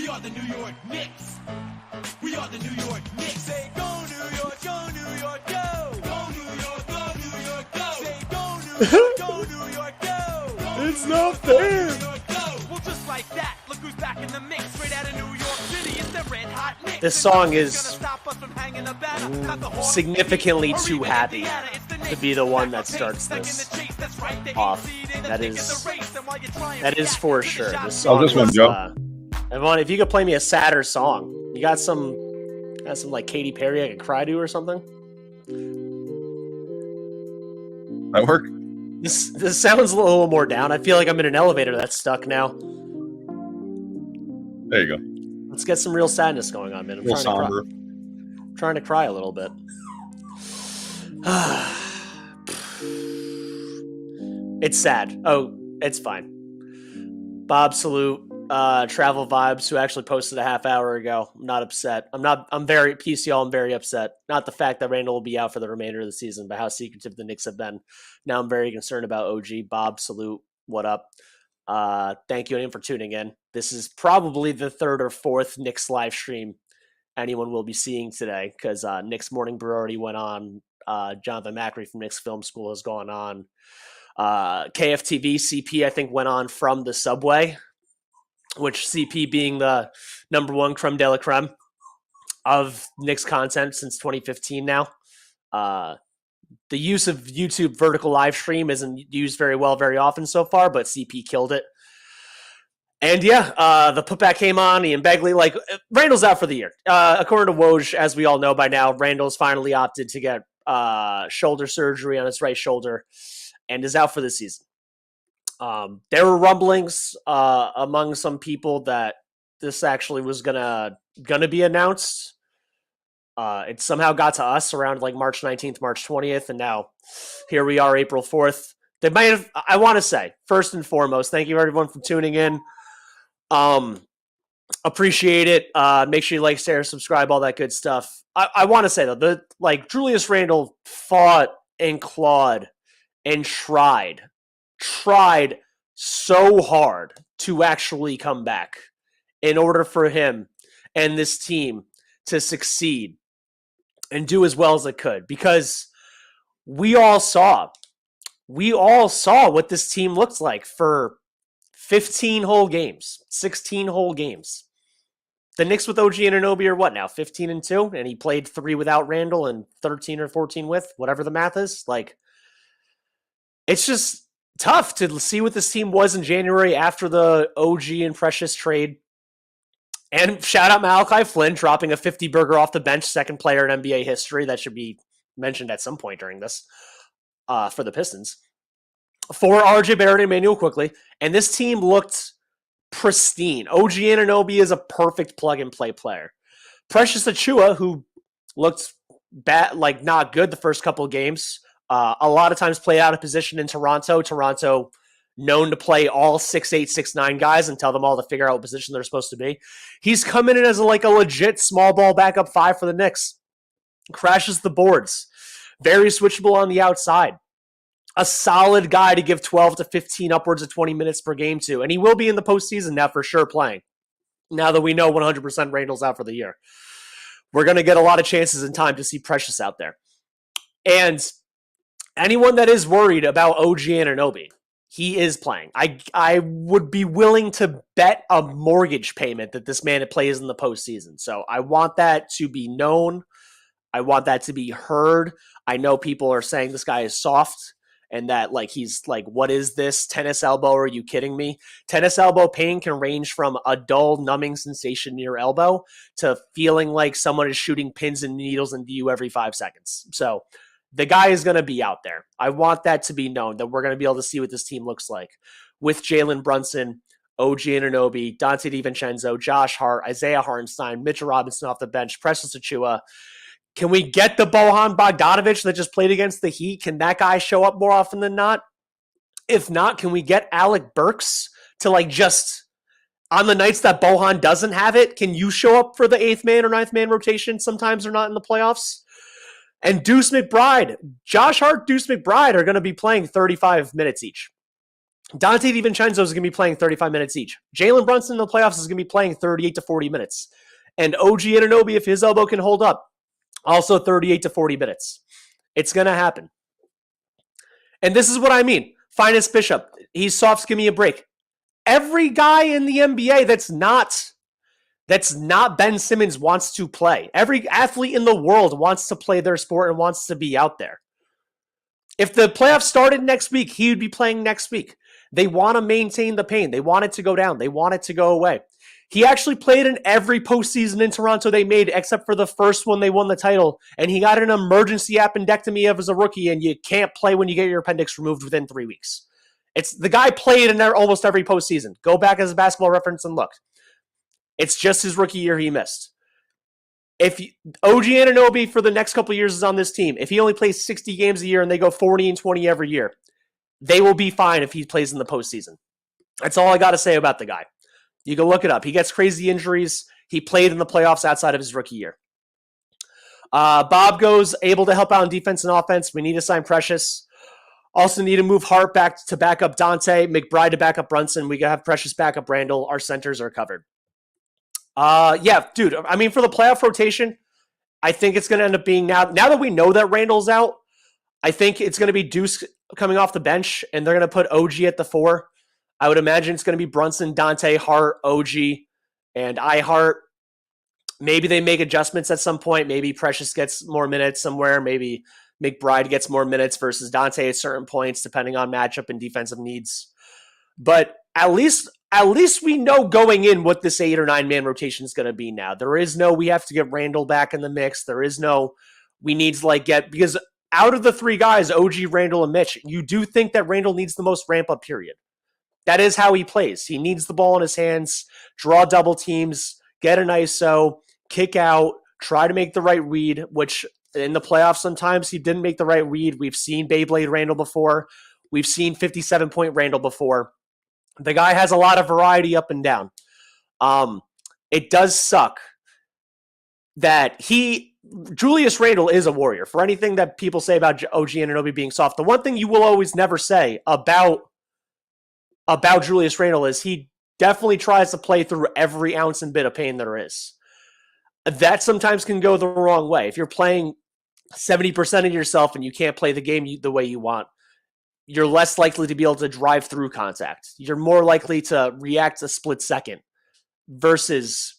We are the New York Knicks. We are the New York Knicks. Say go New York, go New York, go. Go New York, go New York, go. Say go New York, go New York, go. It's not fair. Well, just like that, look who's back in the mix. Straight out of New York City, it's the Red Hot Knicks. This song is significantly too happy to be the one that starts this off. That is for sure. This song this one, is, Joe. Evan, if you could play me a sadder song, you got some like Katy Perry I could cry to or something. That work? This sounds a little more down. I feel like I'm in an elevator that's stuck now. There you go. Let's get some real sadness going on, man. I'm trying to cry a little bit. It's sad. Oh, it's fine. Bob Salute, Travel Vibes, who actually posted a half hour ago. I'm not upset. I'm very PCL. I'm very upset. Not the fact that Randle will be out for the remainder of the season, but how secretive the Knicks have been. Now I'm very concerned about OG. Bob Salute, what up? Thank you again for tuning in. This is probably the third or fourth Knicks live stream anyone will be seeing today because Knicks Morning Brew already went on. Jonathan Macri from Knicks Film School has gone on. KFTV CP, I think, went on from the subway, which CP being the number one creme de la creme of Knicks content since 2015 now. The use of YouTube vertical live stream isn't used very well very often so far, but CP killed it. And yeah, the putback came on. Ian Begley, like, Randle's out for the year. According to Woj, as we all know by now, Randle's finally opted to get shoulder surgery on his right shoulder and is out for the season. There were rumblings among some people that this actually was gonna be announced. It somehow got to us around like March 19th, March 20th, and now here we are, April 4th. They might have, I want to say, first and foremost, thank you everyone for tuning in. Appreciate it. Make sure you like, share, subscribe, all that good stuff. I want to say though, Julius Randle fought and clawed and tried so hard to actually come back in order for him and this team to succeed and do as well as it could, because we all saw what this team looks like for 15 whole games, 16 whole games. The Knicks with OG Anunoby are what now, 15-2, and he played 3 without Randle and 13 or 14 with, whatever the math is. Like, it's just tough to see what this team was in January after the OG and Precious trade. And shout out Malachi Flynn dropping a 50-burger off the bench, second player in NBA history. That should be mentioned at some point during this for the Pistons. For RJ Barrett and Emmanuel Quickley. And this team looked pristine. OG Anunoby is a perfect plug-and-play player. Precious Achiuwa, who looked bad, like not good the first couple of games, a lot of times played out of position in Toronto. Toronto known to play all 6'8", 6'9" guys and tell them all to figure out what position they're supposed to be. He's coming in as a legit small ball backup 5 for the Knicks. Crashes the boards. Very switchable on the outside. A solid guy to give 12 to 15, upwards of 20 minutes per game to. And he will be in the postseason now for sure playing. Now that we know 100% Randle's out for the year. We're going to get a lot of chances in time to see Precious out there. And anyone that is worried about OG Anunoby, he is playing. I would be willing to bet a mortgage payment that this man plays in the postseason. So I want that to be known. I want that to be heard. I know people are saying this guy is soft and that he's what is this? Tennis elbow? Are you kidding me? Tennis elbow pain can range from a dull, numbing sensation near your elbow to feeling like someone is shooting pins and needles into you every 5 seconds. So the guy is going to be out there. I want that to be known, that we're going to be able to see what this team looks like with Jalen Brunson, OG Anunoby, Dante DiVincenzo, Josh Hart, Isaiah Hartenstein, Mitchell Robinson off the bench, Precious Achiuwa. Can we get the Bojan Bogdanovic that just played against the Heat? Can that guy show up more often than not? If not, can we get Alec Burks to just on the nights that Bojan doesn't have it? Can you show up for the 8th man or 9th man rotation sometimes or not in the playoffs? And Deuce McBride, Josh Hart, Deuce McBride are going to be playing 35 minutes each. Dante DiVincenzo is going to be playing 35 minutes each. Jalen Brunson in the playoffs is going to be playing 38 to 40 minutes. And OG Anunoby, if his elbow can hold up, also 38 to 40 minutes. It's going to happen. And this is what I mean. Finest Bishop, he's soft, give me a break. Every guy in the NBA that's not Ben Simmons wants to play. Every athlete in the world wants to play their sport and wants to be out there. If the playoffs started next week, he would be playing next week. They want to maintain the pain. They want it to go down. They want it to go away. He actually played in every postseason in Toronto they made, except for the first one they won the title. And he got an emergency appendectomy as a rookie, and you can't play when you get your appendix removed within 3 weeks. It's the guy played in almost every postseason. Go back as a basketball reference and look. It's just his rookie year he missed. If OG Anunoby for the next couple of years is on this team, if he only plays 60 games a year and they go 40 and 20 every year, they will be fine if he plays in the postseason. That's all I got to say about the guy. You can look it up. He gets crazy injuries. He played in the playoffs outside of his rookie year. Bob goes, able to help out on defense and offense. We need to sign Precious. Also need to move Hart back to back up Dante, McBride to back up Brunson. We got to have Precious back up Randle. Our centers are covered. Yeah, dude, I mean, for the playoff rotation, I think it's going to end up being now that we know that Randle's out, I think it's going to be Deuce coming off the bench, and they're going to put OG at the 4. I would imagine it's going to be Brunson, Dante, Hart, OG, and Hart. Maybe they make adjustments at some point. Maybe Precious gets more minutes somewhere. Maybe McBride gets more minutes versus Dante at certain points, depending on matchup and defensive needs. But at least we know going in what this 8 or 9 man rotation is going to be now. There is no, we have to get Randle back in the mix. There is no, we need to because out of the 3 guys, OG, Randle, and Mitch, you do think that Randle needs the most ramp up period. That is how he plays. He needs the ball in his hands, draw double teams, get an ISO, kick out, try to make the right read, which in the playoffs sometimes he didn't make the right read. We've seen Beyblade Randle before. We've seen 57-point Randle before. The guy has a lot of variety up and down. It does suck that Julius Randle is a warrior. For anything that people say about OG Anunoby being soft, the one thing you will always never say about Julius Randle is he definitely tries to play through every ounce and bit of pain there is. That sometimes can go the wrong way. If you're playing 70% of yourself and you can't play the game the way you want, you're less likely to be able to drive through contact. You're more likely to react a split second versus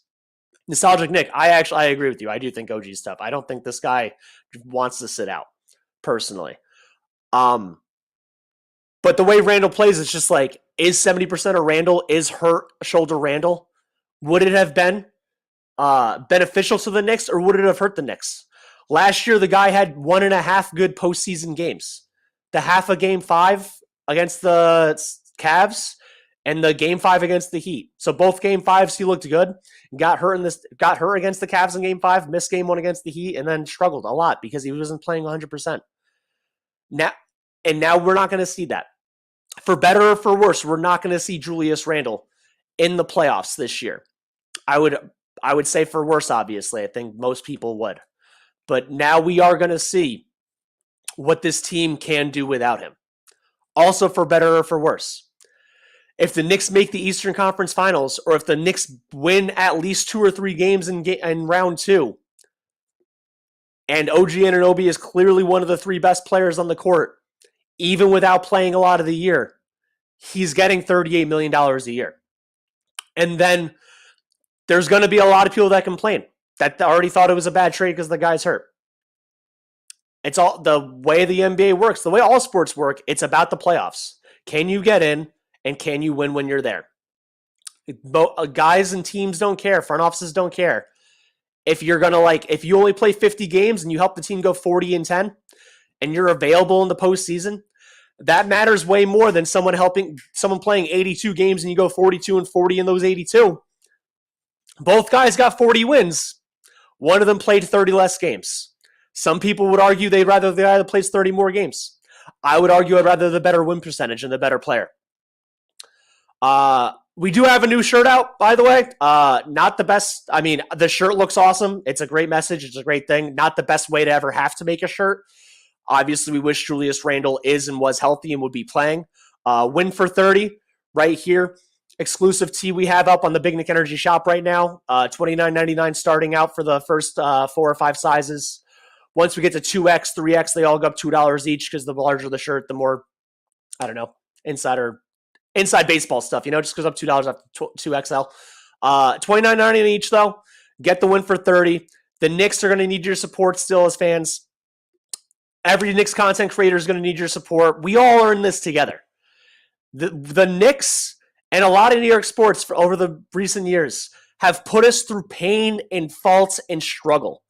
Nostalgic Nick. I agree with you. I do think OG's tough. I don't think this guy wants to sit out personally. But the way Randle plays, it's just like, is 70% of Randle, is hurt shoulder Randle? Would it have been beneficial to the Knicks, or would it have hurt the Knicks? Last year, the guy had 1.5 good postseason games. The half of Game 5 against the Cavs and the Game 5 against the Heat. So both Game 5s he looked good. Got hurt against the Cavs in Game 5, missed Game 1 against the Heat, and then struggled a lot because he wasn't playing 100%. Now we're not going to see that. For better or for worse, we're not going to see Julius Randle in the playoffs this year. I would say for worse, obviously. I think most people would. But now we are going to see what this team can do without him. Also, for better or for worse. If the Knicks make the Eastern Conference Finals, or if the Knicks win at least 2 or 3 games in round 2, and OG Anunoby is clearly one of the 3 best players on the court, even without playing a lot of the year, he's getting $38 million a year. And then there's going to be a lot of people that complain that already thought it was a bad trade because the guy's hurt. It's all the way the NBA works, the way all sports work. It's about the playoffs. Can you get in, and can you win when you're there? Guys and teams don't care. Front offices don't care. If you're going to if you only play 50 games and you help the team go 40-10 and you're available in the postseason, that matters way more than someone playing 82 games and you go 42-40 in those 82. Both guys got 40 wins. One of them played 30 less games. Some people would argue they'd rather the guy that plays 30 more games. I would argue I'd rather the better win percentage and the better player. We do have a new shirt out, by the way. Not the best. I mean, the shirt looks awesome. It's a great message. It's a great thing. Not the best way to ever have to make a shirt. Obviously, we wish Julius Randle is and was healthy and would be playing. Win for 30 right here. Exclusive tee we have up on the Big Nick Energy shop right now. $29.99 starting out for the first 4 or 5 sizes. Once we get to 2X, 3X, they all go up $2 each because the larger the shirt, the more, I don't know, inside baseball stuff, just goes up $2 after 2XL. $29.99 each, though. Get the win for 30. The Knicks are going to need your support still as fans. Every Knicks content creator is going to need your support. We all are in this together. The Knicks and a lot of New York sports for over the recent years have put us through pain and faults and struggle.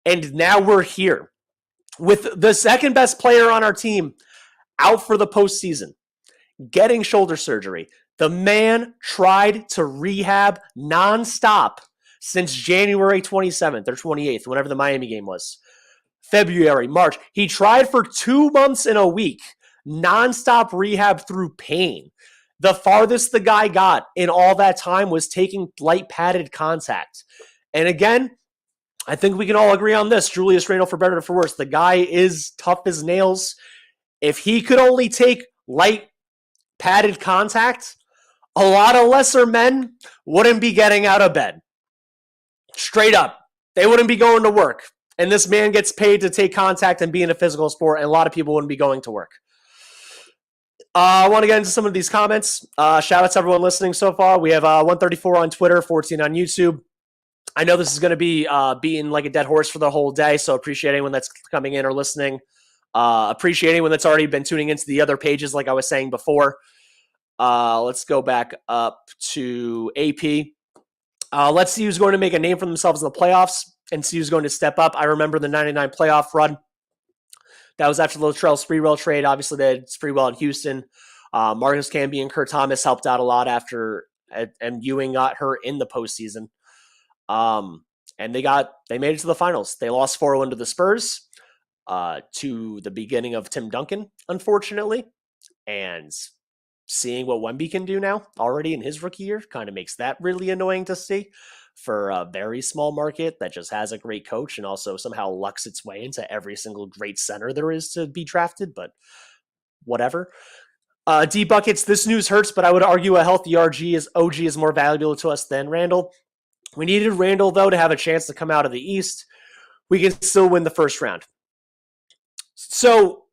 And now we're here with the second best player on our team out for the postseason, getting shoulder surgery. The man tried to rehab nonstop since January 27th or 28th, whenever the Miami game was. February, March. He tried for 2 months and a week, nonstop rehab through pain. The farthest the guy got in all that time was taking light padded contact. And again, I think we can all agree on this. Julius Randle, for better or for worse, the guy is tough as nails. If he could only take light padded contact, a lot of lesser men wouldn't be getting out of bed. Straight up. They wouldn't be going to work. And this man gets paid to take contact and be in a physical sport, and a lot of people wouldn't be going to work. I want to get into some of these comments. Shout out to everyone listening so far. We have 134 on Twitter, 14 on YouTube. I know this is going to be beating like a dead horse for the whole day, so appreciate anyone that's coming in or listening. Appreciate anyone that's already been tuning into the other pages, like I was saying before. Let's go back up to AP. Let's see who's going to make a name for themselves in the playoffs and see who's going to step up. I remember the 99 playoff run. That was after the Latrell Sprewell trade. Obviously, they had Sprewell in Houston. Marcus Camby and Kurt Thomas helped out a lot after, and Ewing got hurt in the postseason. And they made it to the finals. They lost 4-1 to the Spurs, to the beginning of Tim Duncan, unfortunately. And seeing what Wemby can do now already in his rookie year kind of makes that really annoying to see for a very small market that just has a great coach and also somehow lucks its way into every single great center there is to be drafted, but whatever. D Buckets, this news hurts, but I would argue a healthy OG is more valuable to us than Randle. We needed Randle, though, to have a chance to come out of the East. We can still win the first round. So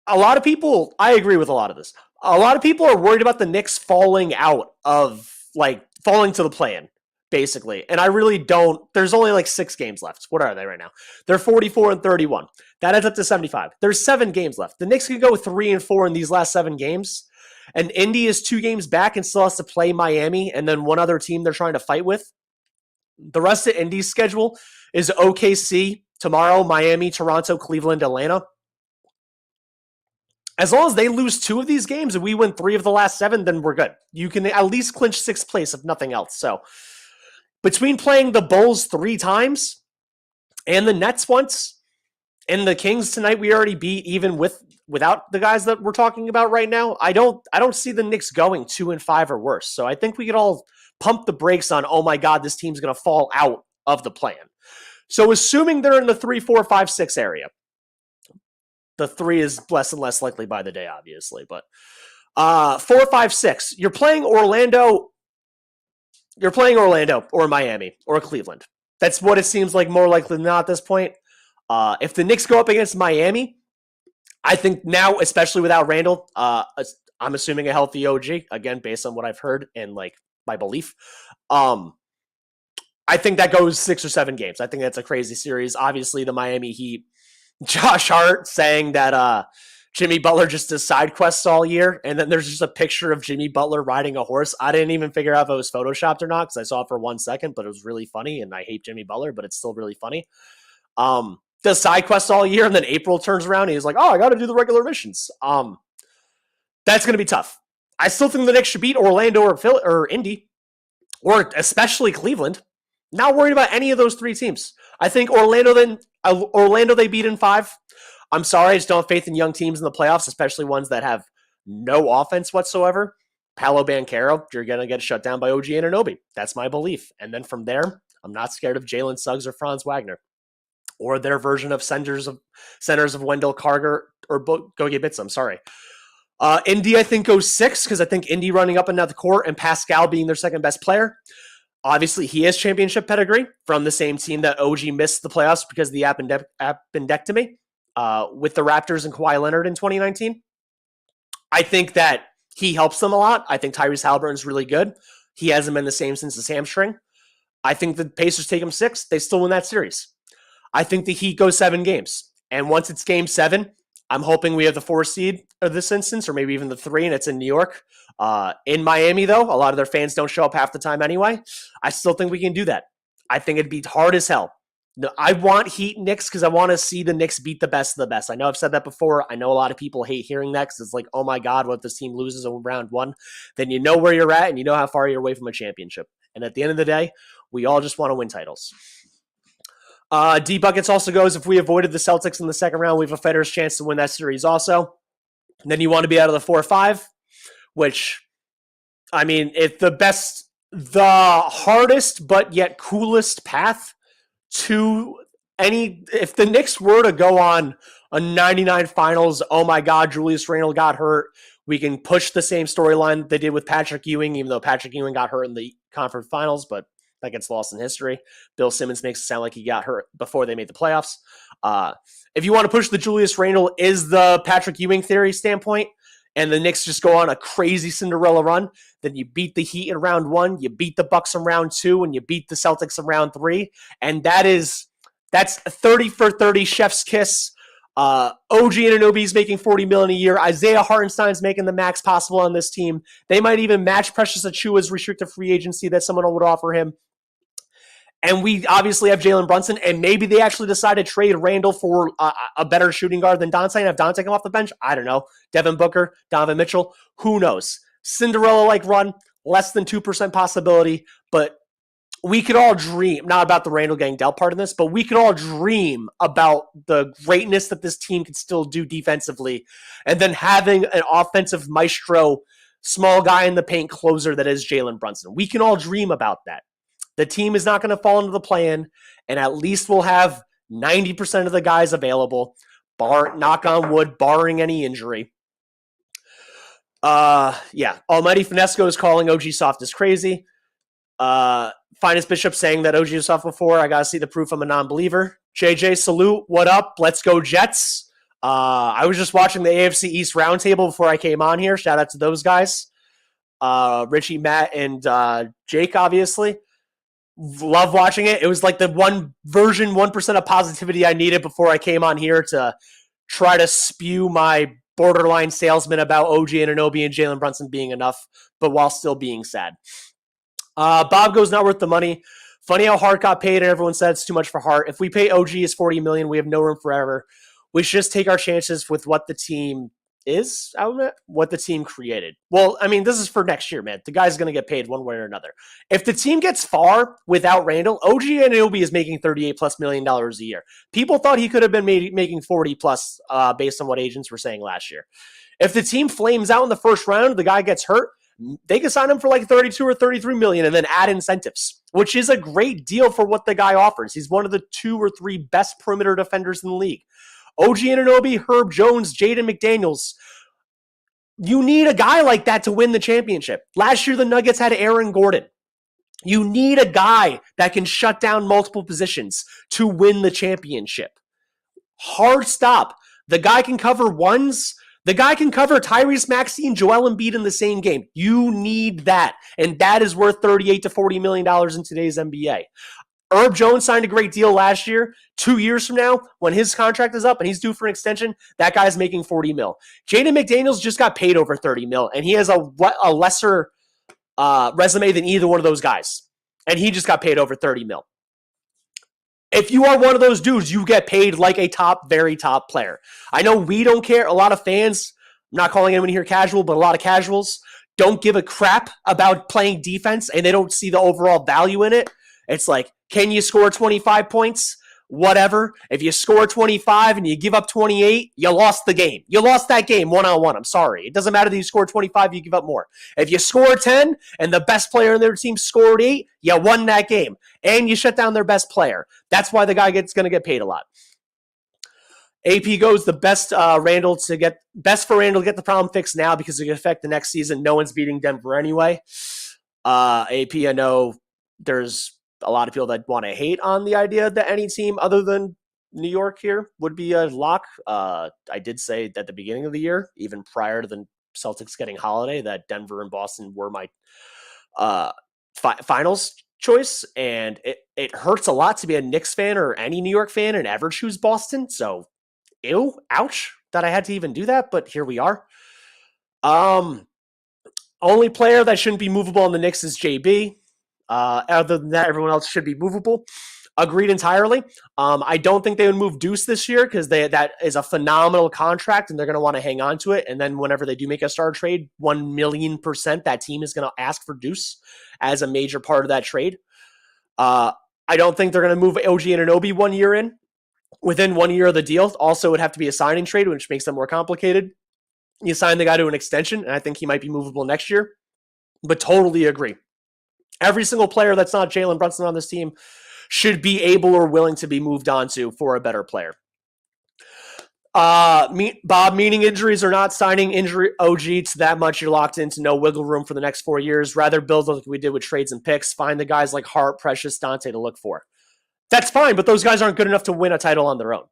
a lot of people, I agree with a lot of this. A lot of people are worried about the Knicks falling to the play-in, basically. And I really don't. There's only like 6 games left. What are they right now? They're 44-31. That adds up to 75. There's 7 games left. The Knicks can go 3-4 in these last 7 games. And Indy is 2 games back and still has to play Miami and then one other team they're trying to fight with. The rest of Indy's schedule is OKC tomorrow, Miami, Toronto, Cleveland, Atlanta. As long as they lose 2 of these games and we win 3 of the last 7, then we're good. You can at least clinch 6th place, if nothing else. So between playing the Bulls 3 times and the Nets once and the Kings tonight, we already beat even without the guys that we're talking about right now. I don't see the Knicks going 2-5 or worse. So I think we could all pump the brakes on, oh my God, this team's going to fall out of the plan. So assuming they're in the 3, 4, 5, 6 area. The 3 is less and less likely by the day, obviously. But 4, 5, 6. You're playing Orlando or Miami or Cleveland. That's what it seems like more likely than not at this point. If the Knicks go up against Miami, I think now, especially without Randle, I'm assuming a healthy OG, again, based on what I've heard and like my belief. I think that goes 6 or 7 games. I think that's a crazy series. Obviously, the Miami Heat, Josh Hart saying that Jimmy Butler just does side quests all year, and then there's just a picture of Jimmy Butler riding a horse. I didn't even figure out if it was photoshopped or not because I saw it for 1 second, but it was really funny, and I hate Jimmy Butler, but it's still really funny. Does side quests all year, and then April turns around, and he's like, oh, I got to do the regular missions. That's going to be tough. I still think the Knicks should beat Orlando or Indy, or especially Cleveland. Not worried about any of those 3 teams. I think Orlando they beat in 5. I'm sorry, I just don't have faith in young teams in the playoffs, especially ones that have no offense whatsoever. Paolo Banchero, you're going to get shut down by OG Anunoby. That's my belief. And then from there, I'm not scared of Jalen Suggs or Franz Wagner or their version of centers of Wendell Carter or Gogi Bitts. I'm sorry. Indy, I think, goes 6 because I think Indy running up and down the court and Pascal being their second best player. Obviously, he has championship pedigree from the same team that OG missed the playoffs because of the appendectomy with the Raptors and Kawhi Leonard in 2019. I think that he helps them a lot. I think Tyrese Halliburton's really good. He hasn't been the same since his hamstring. I think the Pacers take him 6. They still win that series. I think the Heat go 7 games. And once it's game 7, I'm hoping we have the 4 seed of this instance, or maybe even the 3, and it's in New York. In Miami, though, a lot of their fans don't show up half the time anyway. I still think we can do that. I think it'd be hard as hell. No, I want Heat Knicks because I want to see the Knicks beat the best of the best. I know I've said that before. I know a lot of people hate hearing that because it's like, oh my God, what if this team loses in round 1? Then you know where you're at and you know how far you're away from a championship. And at the end of the day, we all just want to win titles. D Buckets also goes, if we avoided the Celtics in the second round, we have a fighter's chance to win that series also. And then you want to be out of the 4-5, which, I mean, if the hardest but yet coolest path to if the Knicks were to go on a 99 finals, oh my God, Julius Randle got hurt, we can push the same storyline they did with Patrick Ewing, even though Patrick Ewing got hurt in the conference finals, but that gets lost in history. Bill Simmons makes it sound like he got hurt before they made the playoffs. If you want to push the Julius Randle is the Patrick Ewing theory standpoint, and the Knicks just go on a crazy Cinderella run, then you beat the Heat in round 1, you beat the Bucks in round 2, and you beat the Celtics in round 3. And that's 30 for 30 chef's kiss. OG Anunoby's making $40 million a year. Isaiah Hartenstein's making the max possible on this team. They might even match Precious Achiuwa's restricted free agency that someone would offer him. And we obviously have Jalen Brunson, and maybe they actually decide to trade Randall for a better shooting guard than Dante and have Dante come off the bench. I don't know. Devin Booker, Donovan Mitchell, who knows? Cinderella-like run, less than 2% possibility, but we could all dream, not about the Randall getting dealt part of this, but we could all dream about the greatness that this team can still do defensively, and then having an offensive maestro, small guy in the paint closer that is Jalen Brunson. We can all dream about that. The team is not going to fall into the play-in, and at least we'll have 90% of the guys available, knock on wood, barring any injury. Almighty Finesco is calling OG Soft is crazy. Finest Bishop saying that OG is soft before. I got to see the proof I'm a non-believer. JJ, salute. What up? Let's go Jets. I was just watching the AFC East roundtable before I came on here. Shout out to those guys. Richie, Matt, and Jake, obviously. Love watching it. It was like the 1% of positivity I needed before I came on here to try to spew my borderline salesman about OG Anunoby and Jalen Brunson being enough, but while still being sad. Bob goes not worth the money. Funny how Hart got paid and everyone said it's too much for Hart. If we pay OG his $40 million, we have no room forever. We should just take our chances with what the team is, what the team created. Well, I mean, this is for next year, man. The guy's going to get paid one way or another. If the team gets far without Randall, OG Anunoby is making $38+ million a year. People thought he could have been making 40+ based on what agents were saying last year. If the team flames out in the first round, the guy gets hurt, they can sign him for like 32 or 33 million and then add incentives, which is a great deal for what the guy offers. He's one of the 2 or 3 best perimeter defenders in the league. OG Anunoby, Herb Jones, Jaden McDaniels. You need a guy like that to win the championship. Last year, the Nuggets had Aaron Gordon. You need a guy that can shut down multiple positions to win the championship. Hard stop. The guy can cover ones. The guy can cover Tyrese Maxey and Joel Embiid in the same game. You need that. And that is worth $38 to $40 million in today's NBA. Herb Jones signed a great deal last year. 2 years from now, when his contract is up and he's due for an extension, that guy's making $40 million. Jaden McDaniels just got paid over $30 million, and he has a lesser resume than either one of those guys. And he just got paid over $30 million. If you are one of those dudes, you get paid like a top, very top player. I know we don't care. A lot of fans, I'm not calling anyone here casual, but a lot of casuals don't give a crap about playing defense, and they don't see the overall value in it. It's like, can you score 25 points? Whatever. If you score 25 and you give up 28, you lost the game. You lost that game one-on-one. I'm sorry. It doesn't matter that you score 25, you give up more. If you score 10 and the best player in their team scored 8, you won that game. And you shut down their best player. That's why the guy going to get paid a lot. AP goes the best for Randle to get the problem fixed now because it can affect the next season. No one's beating Denver anyway. AP, I know there's a lot of people that want to hate on the idea that any team other than New York here would be a lock. I did say at the beginning of the year, even prior to the Celtics getting Holiday, that Denver and Boston were my finals choice, and it hurts a lot to be a Knicks fan or any New York fan and ever choose Boston. So, ew, ouch that I had to even do that, but here we are. Only player that shouldn't be movable on the Knicks is JB. Other than that, everyone else should be movable. Agreed entirely. I don't think they would move Deuce this year because that is a phenomenal contract and they're going to want to hang on to it. And then whenever they do make a star trade, 1,000,000% that team is going to ask for Deuce as a major part of that trade. I don't think they're going to move OG Anunoby 1 year in. Within 1 year of the deal, also it would have to be a signing trade, which makes them more complicated. You sign the guy to an extension, and I think he might be movable next year. But totally agree. Every single player that's not Jalen Brunson on this team should be able or willing to be moved on to for a better player. Bob, meaning injuries or not, signing injury OG to that much, you're locked into no wiggle room for the next 4 years. Rather build like we did with trades and picks. Find the guys like Hart, Precious, Dante to look for. That's fine, but those guys aren't good enough to win a title on their own.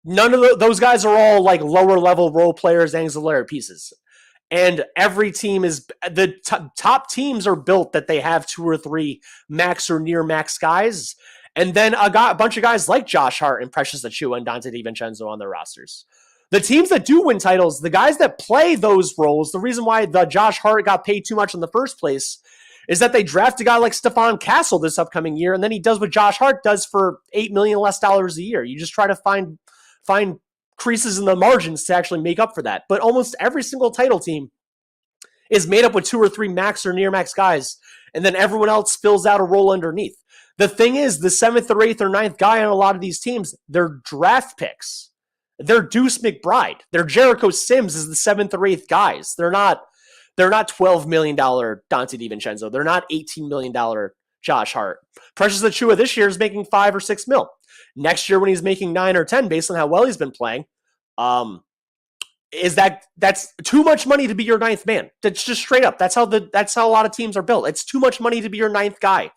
None of those guys are all like lower level role players, ancillary pieces. And every team is the top teams are built that they have 2 or 3 max or near max guys. And then a bunch of guys like Josh Hart and Precious Achiuwa and Dante DiVincenzo on their rosters. The teams that do win titles, the guys that play those roles, the reason why the Josh Hart got paid too much in the first place is that they draft a guy like Stephon Castle this upcoming year, and then he does what Josh Hart does for $8 million less a year. You just try to find creases in the margins to actually make up for that. But almost every single title team is made up with 2 or 3 max or near max guys, and then everyone else fills out a role underneath. The thing is, the 7th or 8th or 9th guy on a lot of these teams, they're draft picks. They're Deuce McBride. They're Jericho Sims as the 7th or 8th guys. They're not $12 million Dante DiVincenzo. They're not $18 million Josh Hart. Precious Achiuwa this year is making $5 or $6 million. Next year when he's making 9 or 10 based on how well he's been playing, that's too much money to be your 9th man. That's just straight up. That's how a lot of teams are built. It's too much money to be your 9th guy.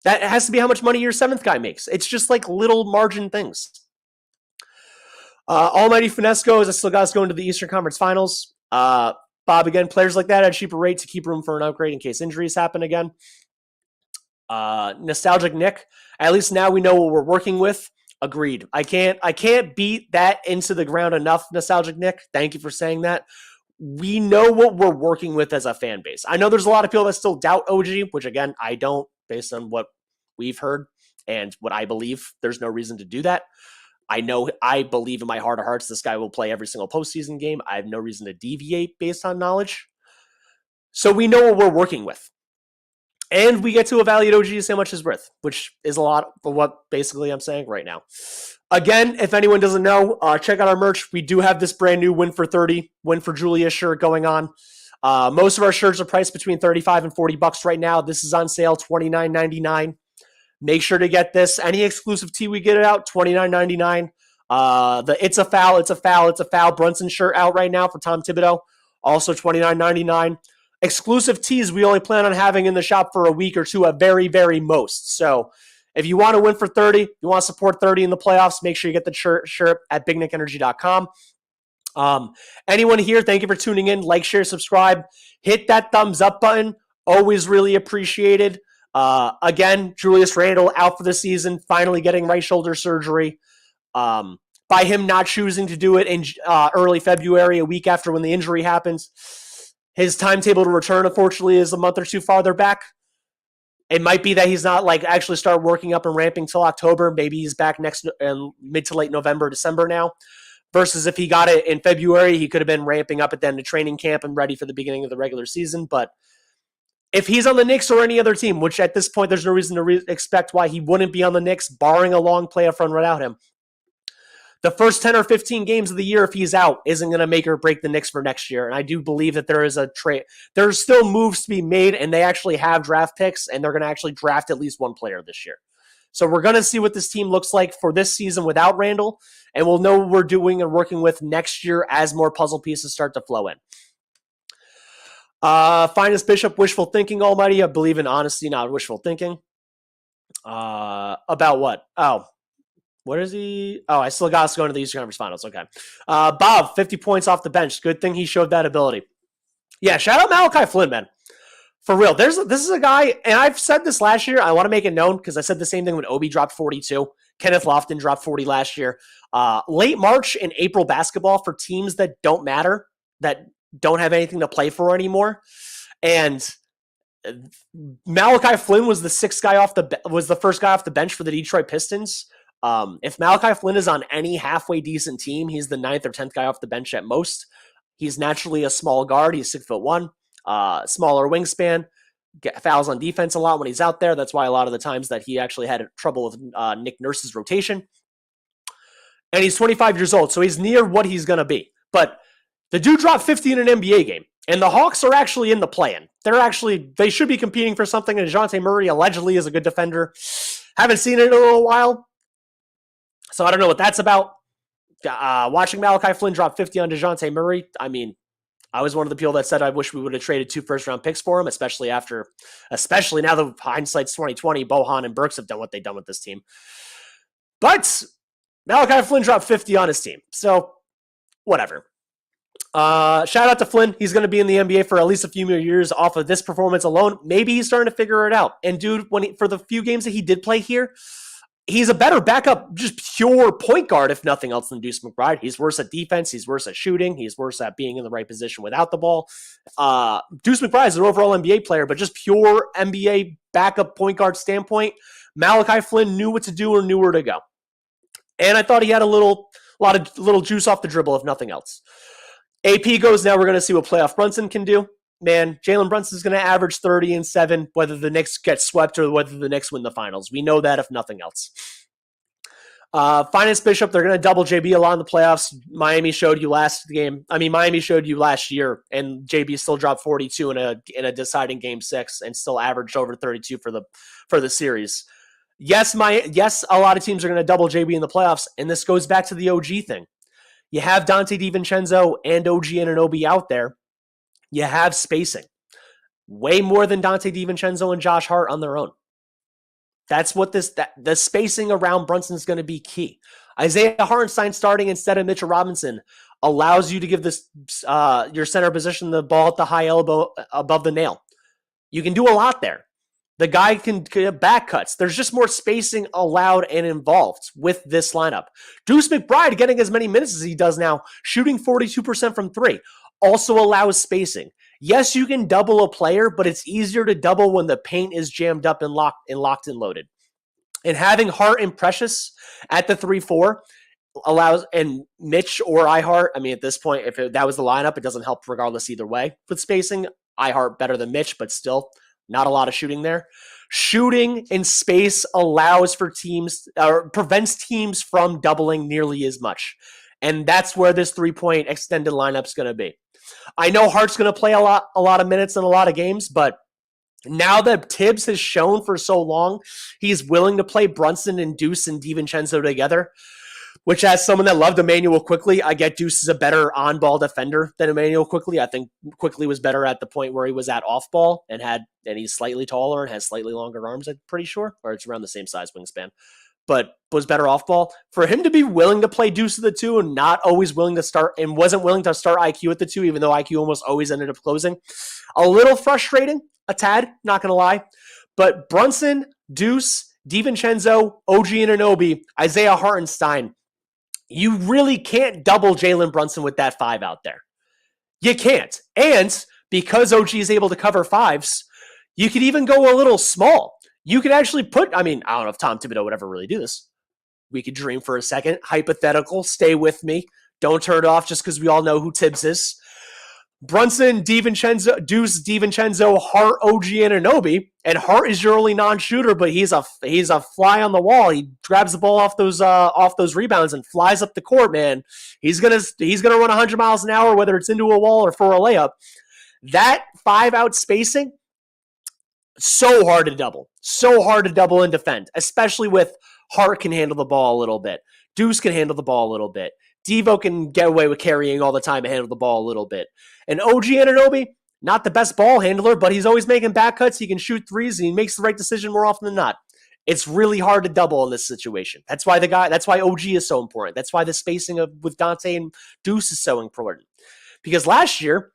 That has to be how much money your 7th guy makes. It's just like little margin things. Almighty Finesse goes. I still got us going to the Eastern Conference Finals. Bob, again, players like that at a cheaper rate to keep room for an upgrade in case injuries happen again. Nostalgic Nick. At least now we know what we're working with. Agreed. I can't beat that into the ground enough, Nostalgic Nick. Thank you for saying that. We know what we're working with as a fan base. I know there's a lot of people that still doubt OG, which again, I don't, based on what we've heard and what I believe. There's no reason to do that. I believe in my heart of hearts this guy will play every single postseason game. I have no reason to deviate based on knowledge. So we know what we're working with. And we get to evaluate OG as how much is worth, which is a lot of what basically I'm saying right now. Again, if anyone doesn't know, check out our merch. We do have this brand new Win for 30, Win for Julius shirt going on. Most of our shirts are priced between $35 and $40 right now. This is on sale, $29.99. Make sure to get this. Any exclusive tee we get it out, $29.99. The It's a Foul Brunson shirt out right now for Tom Thibodeau, also $29.99. Exclusive tees we only plan on having in the shop for a week or two at very, very most. So if you want to win for 30, you want to support 30 in the playoffs, make sure you get the shirt at bignickenergy.com. Anyone here, thank you for tuning in. Like, share, subscribe. Hit that thumbs up button. Always really appreciated. Again, Julius Randle out for the season, finally getting right shoulder surgery. By him not choosing to do it in early February, a week after when the injury happens, his timetable to return, unfortunately, is a month or two farther back. It might be that he's not like actually start working up and ramping till October. Maybe he's back next mid to late November, December now. Versus if he got it in February, he could have been ramping up at the end of training camp and ready for the beginning of the regular season. But if he's on the Knicks or any other team, which at this point there's no reason to expect why he wouldn't be on the Knicks, barring a long playoff run without him, the first 10 or 15 games of the year, if he's out, isn't going to make or break the Knicks for next year. And I do believe that there is a trade. There's still moves to be made, and they actually have draft picks, and they're going to actually draft at least one player this year. So we're going to see what this team looks like for this season without Randle, and we'll know what we're doing and working with next year as more puzzle pieces start to flow in. Finest Bishop, wishful thinking, Almighty. I believe in honesty, not wishful thinking. About what? Oh, what is he? Oh, I still got us going to the Eastern Conference Finals. Okay. Bob, 50 points off the bench. Good thing he showed that ability. Yeah, shout out Malachi Flynn, man. For real. This is a guy, and I've said this last year. I want to make it known because I said the same thing when Obi dropped 42. Kenneth Lofton dropped 40 last year. Late March and April basketball for teams that don't matter, that don't have anything to play for anymore. And Malachi Flynn was the first guy off the bench for the Detroit Pistons. If Malachi Flynn is on any halfway decent team, he's the 9th or 10th guy off the bench at most. He's naturally a small guard. He's 6'1", smaller wingspan, fouls on defense a lot when he's out there. That's why a lot of the times that he actually had trouble with Nick Nurse's rotation. And he's 25 years old, so he's near what he's going to be. But the dude dropped 50 in an NBA game, and the Hawks are actually in the play-in. They should be competing for something, and DeJounte Murray allegedly is a good defender. Haven't seen it in a little while, so I don't know what that's about. Watching Malachi Flynn drop 50 on DeJounte Murray, I mean, I was one of the people that said I wish we would have traded 2 first-round picks for him, especially now that hindsight's 2020, Bohan and Burks have done what they've done with this team. But Malachi Flynn dropped 50 on his team, so whatever. Shout out to Flynn. He's going to be in the NBA for at least a few more years off of this performance alone. Maybe he's starting to figure it out. And dude, for the few games that he did play here, he's a better backup, just pure point guard, if nothing else, than Deuce McBride. He's worse at defense. He's worse at shooting. He's worse at being in the right position without the ball. Deuce McBride is an overall NBA player, but just pure NBA backup point guard standpoint, Malachi Flynn knew what to do or knew where to go. And I thought he had a lot of juice off the dribble, if nothing else. AP goes, now we're going to see what playoff Brunson can do. Man, Jalen Brunson's going to average 30 and 7, whether the Knicks get swept or whether the Knicks win the finals. We know that, if nothing else. Finance Bishop, they're going to double JB a lot in the playoffs. Miami showed you last year, and JB still dropped 42 in a deciding game 6 and still averaged over 32 for the series. Yes, a lot of teams are going to double JB in the playoffs, and this goes back to the OG thing. You have Dante DiVincenzo and OG Anunoby out there. You have spacing. Way more than Dante DiVincenzo and Josh Hart on their own. That's what the spacing around Brunson is going to be key. Isaiah Hartenstein starting instead of Mitchell Robinson allows you to give your center position the ball at the high elbow above the nail. You can do a lot there. The guy can get back cuts. There's just more spacing allowed and involved with this lineup. Deuce McBride getting as many minutes as he does now, shooting 42% from 3, also allows spacing. Yes, you can double a player, but it's easier to double when the paint is jammed up and locked and loaded. And having Hart and Precious at the 3-4 allows, and Mitch or iHart, I mean, at this point, if that was the lineup, it doesn't help regardless either way with spacing. iHart better than Mitch, but still not a lot of shooting there. Shooting in space allows for teams, or prevents teams from doubling nearly as much. And that's where this 3-point extended lineup's going to be. I know Hart's going to play a lot of minutes in a lot of games, but now that Tibbs has shown for so long he's willing to play Brunson and Deuce and DiVincenzo together, which as someone that loved Emmanuel Quickley, I get Deuce is a better on-ball defender than Emmanuel Quickley. I think Quickley was better at the point where he was at off-ball and he's slightly taller and has slightly longer arms, I'm pretty sure, or it's around the same size wingspan, but was better off-ball. For him to be willing to play Deuce at the 2 and not always willing to start, and wasn't willing to start IQ at the 2, even though IQ almost always ended up closing, a little frustrating, a tad, not going to lie. But Brunson, Deuce, DiVincenzo, OG Anunoby, Isaiah Hartenstein, you really can't double Jalen Brunson with that 5 out there. You can't. And because OG is able to cover 5s, you could even go a little small. You could actually I don't know if Tom Thibodeau would ever really do this. We could dream for a second. Hypothetical. Stay with me. Don't turn it off just because we all know who Tibbs is. Brunson, DiVincenzo, Deuce, DiVincenzo, Hart, OG, Anunoby. And Hart is your only non-shooter, but he's a fly on the wall. He grabs the ball off those rebounds and flies up the court, man. He's gonna run 100 miles an hour, whether it's into a wall or for a layup. That 5-out spacing, so hard to double. So hard to double and defend, especially with Hart can handle the ball a little bit. Deuce can handle the ball a little bit. Devo can get away with carrying all the time and handle the ball a little bit. And OG Anunoby, not the best ball handler, but he's always making back cuts. He can shoot threes, and he makes the right decision more often than not. It's really hard to double in this situation. That's why OG is so important. That's why the spacing with Dante and Deuce is so important. Because last year,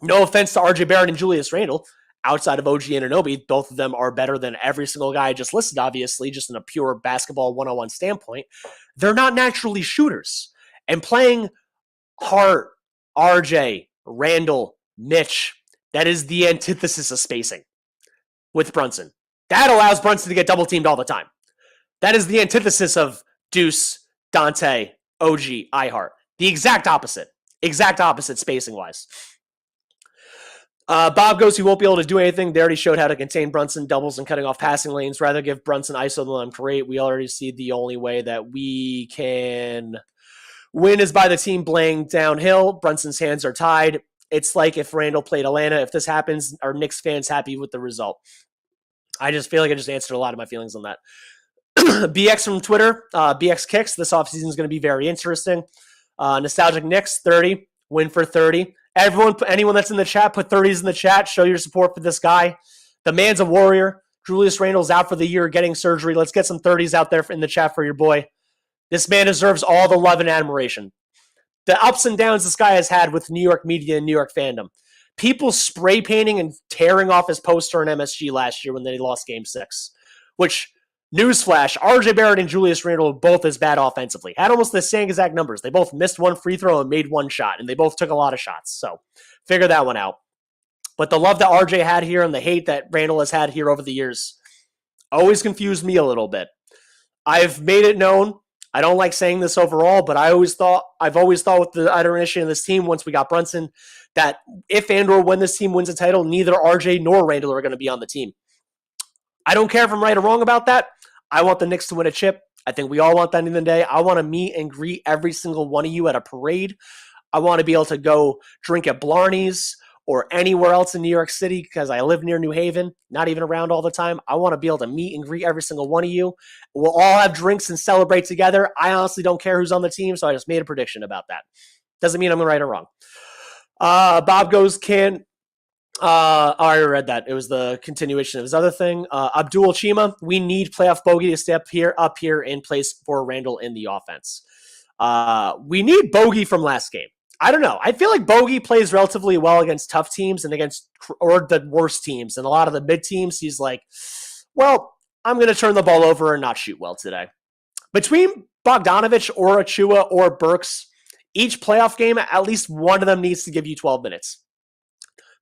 no offense to RJ Barrett and Julius Randle, outside of OG Anunoby, both of them are better than every single guy I just listed, obviously, just in a pure basketball one-on-one standpoint. They're not naturally shooters. And playing Hart, RJ, Randle, Mitch, that is the antithesis of spacing with Brunson. That allows Brunson to get double-teamed all the time. That is the antithesis of Deuce, Dante, OG, Ihart. The exact opposite. Exact opposite spacing-wise. Bob goes, he won't be able to do anything. They already showed how to contain Brunson, doubles and cutting off passing lanes. Rather give Brunson ISO than I'm great. We already see the only way that we can win is by the team playing downhill. Brunson's hands are tied. It's like if Randle played Atlanta. If this happens, are Knicks fans happy with the result? I just feel like I just answered a lot of my feelings on that. BX from Twitter, BX Kicks. This offseason is going to be very interesting. Nostalgic Knicks, 30. Win for 30. Anyone that's in the chat, put 30s in the chat. Show your support for this guy. The man's a warrior. Julius Randle's out for the year getting surgery. Let's get some 30s out there in the chat for your boy. This man deserves all the love and admiration. The ups and downs this guy has had with New York media and New York fandom. People spray painting and tearing off his poster in MSG last year when they lost Game 6. Which, newsflash, RJ Barrett and Julius Randle were both as bad offensively. Had almost the same exact numbers. They both missed one free throw and made one shot, and they both took a lot of shots. So, figure that one out. But the love that RJ had here and the hate that Randle has had here over the years always confused me a little bit. I've made it known. I don't like saying this overall, but I've always thought with the iteration of this team once we got Brunson that if and/or when this team wins a title, neither RJ nor Randle are going to be on the team. I don't care if I'm right or wrong about that. I want the Knicks to win a chip. I think we all want that in the day. I want to meet and greet every single one of you at a parade. I want to be able to go drink at Blarney's or anywhere else in New York City because I live near New Haven, not even around all the time. I want to be able to meet and greet every single one of you. We'll all have drinks and celebrate together. I honestly don't care who's on the team, so I just made a prediction about that. Doesn't mean I'm right or wrong. Bob goes, I already read that. It was the continuation of his other thing. Abdul Chima, we need playoff bogey to step up here in place for Randle in the offense. We need bogey from last game. I don't know. I feel like bogey plays relatively well against tough teams and against or the worst teams. And a lot of the mid teams, he's like, well, I'm going to turn the ball over and not shoot well today. Between Bogdanovich or Achua or Burks, each playoff game, at least one of them needs to give you 12 minutes.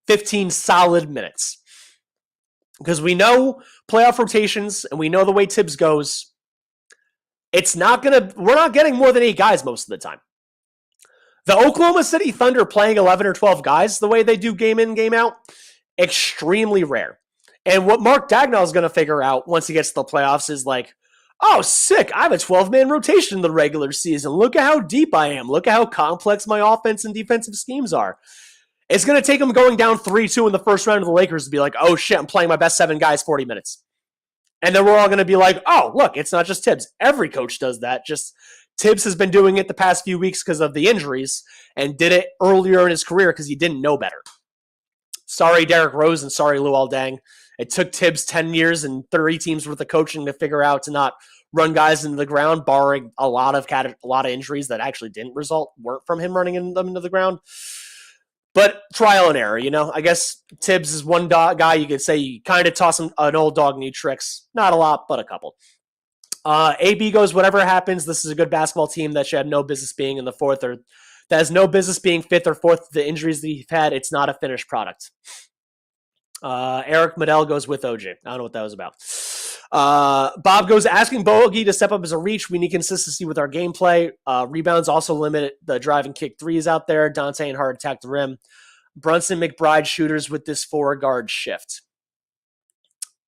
15 solid minutes. Because we know playoff rotations and we know the way Tibbs goes. We're not getting more than 8 guys most of the time. The Oklahoma City Thunder playing 11 or 12 guys the way they do game in, game out, extremely rare. And what Mark Dagnall is going to figure out once he gets to the playoffs is like, oh, sick, I have a 12-man rotation in the regular season. Look at how deep I am. Look at how complex my offense and defensive schemes are. It's going to take him going down 3-2 in the first round of the Lakers to be like, oh, shit, I'm playing my best 7 guys 40 minutes. And then we're all going to be like, oh, look, it's not just Tibbs. Every coach does that. Just Tibbs has been doing it the past few weeks because of the injuries and did it earlier in his career because he didn't know better. Sorry, Derrick Rose, and sorry, Luol Deng. It took Tibbs 10 years and 30 teams worth of coaching to figure out to not run guys into the ground, barring a lot of injuries that actually weren't from him running them into the ground. But trial and error, I guess Tibbs is one guy you could say you kind of toss him an old dog new tricks. Not a lot, but a couple. AB goes, whatever happens, this is a good basketball team that should have no business being in the fourth or that has no business being fifth or fourth. The injuries that he's had, it's not a finished product. Eric Medell goes with OJ. I don't know what that was about. Bob goes, asking Bogey to step up as a reach. We need consistency with our gameplay. Rebounds also limit the drive and kick threes out there. Dante and Hart attack the rim. Brunson, McBride shooters with this 4-guard shift.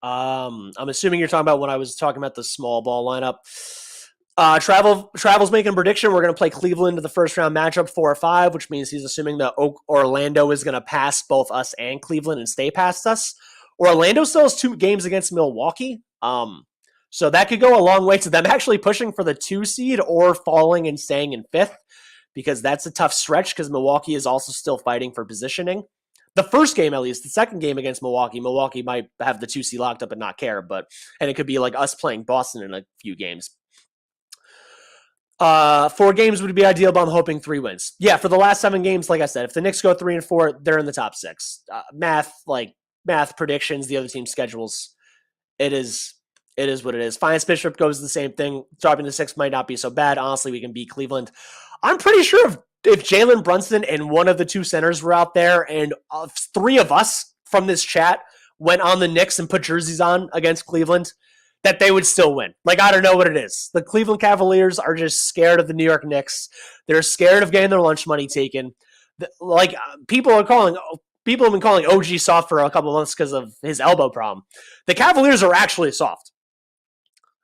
I'm assuming you're talking about when I was talking about the small ball lineup. Travel's making a prediction. We're going to play Cleveland in the first round matchup 4 or 5, which means he's assuming that Orlando is going to pass both us and Cleveland and stay past us. Orlando still has 2 games against Milwaukee. So that could go a long way to them actually pushing for the 2 seed or falling and staying in 5th, because that's a tough stretch because Milwaukee is also still fighting for positioning. The first game, at least, the second game against Milwaukee might have the 2 seed locked up and not care, and it could be like us playing Boston in a few games. 4 games would be ideal, but I'm hoping 3 wins. Yeah, for the last 7 games, like I said, if the Knicks go 3-4, they're in the top 6. Math predictions, the other team's schedules, it is what it is. Finance Bishop goes the same thing. Dropping to 6 might not be so bad. Honestly, we can beat Cleveland. I'm pretty sure if Jalen Brunson and one of the 2 centers were out there, and 3 of us from this chat went on the Knicks and put jerseys on against Cleveland, that they would still win. Like, I don't know what it is. The Cleveland Cavaliers are just scared of the New York Knicks. They're scared of getting their lunch money taken. People have been calling OG soft for a couple of months because of his elbow problem. The Cavaliers are actually soft.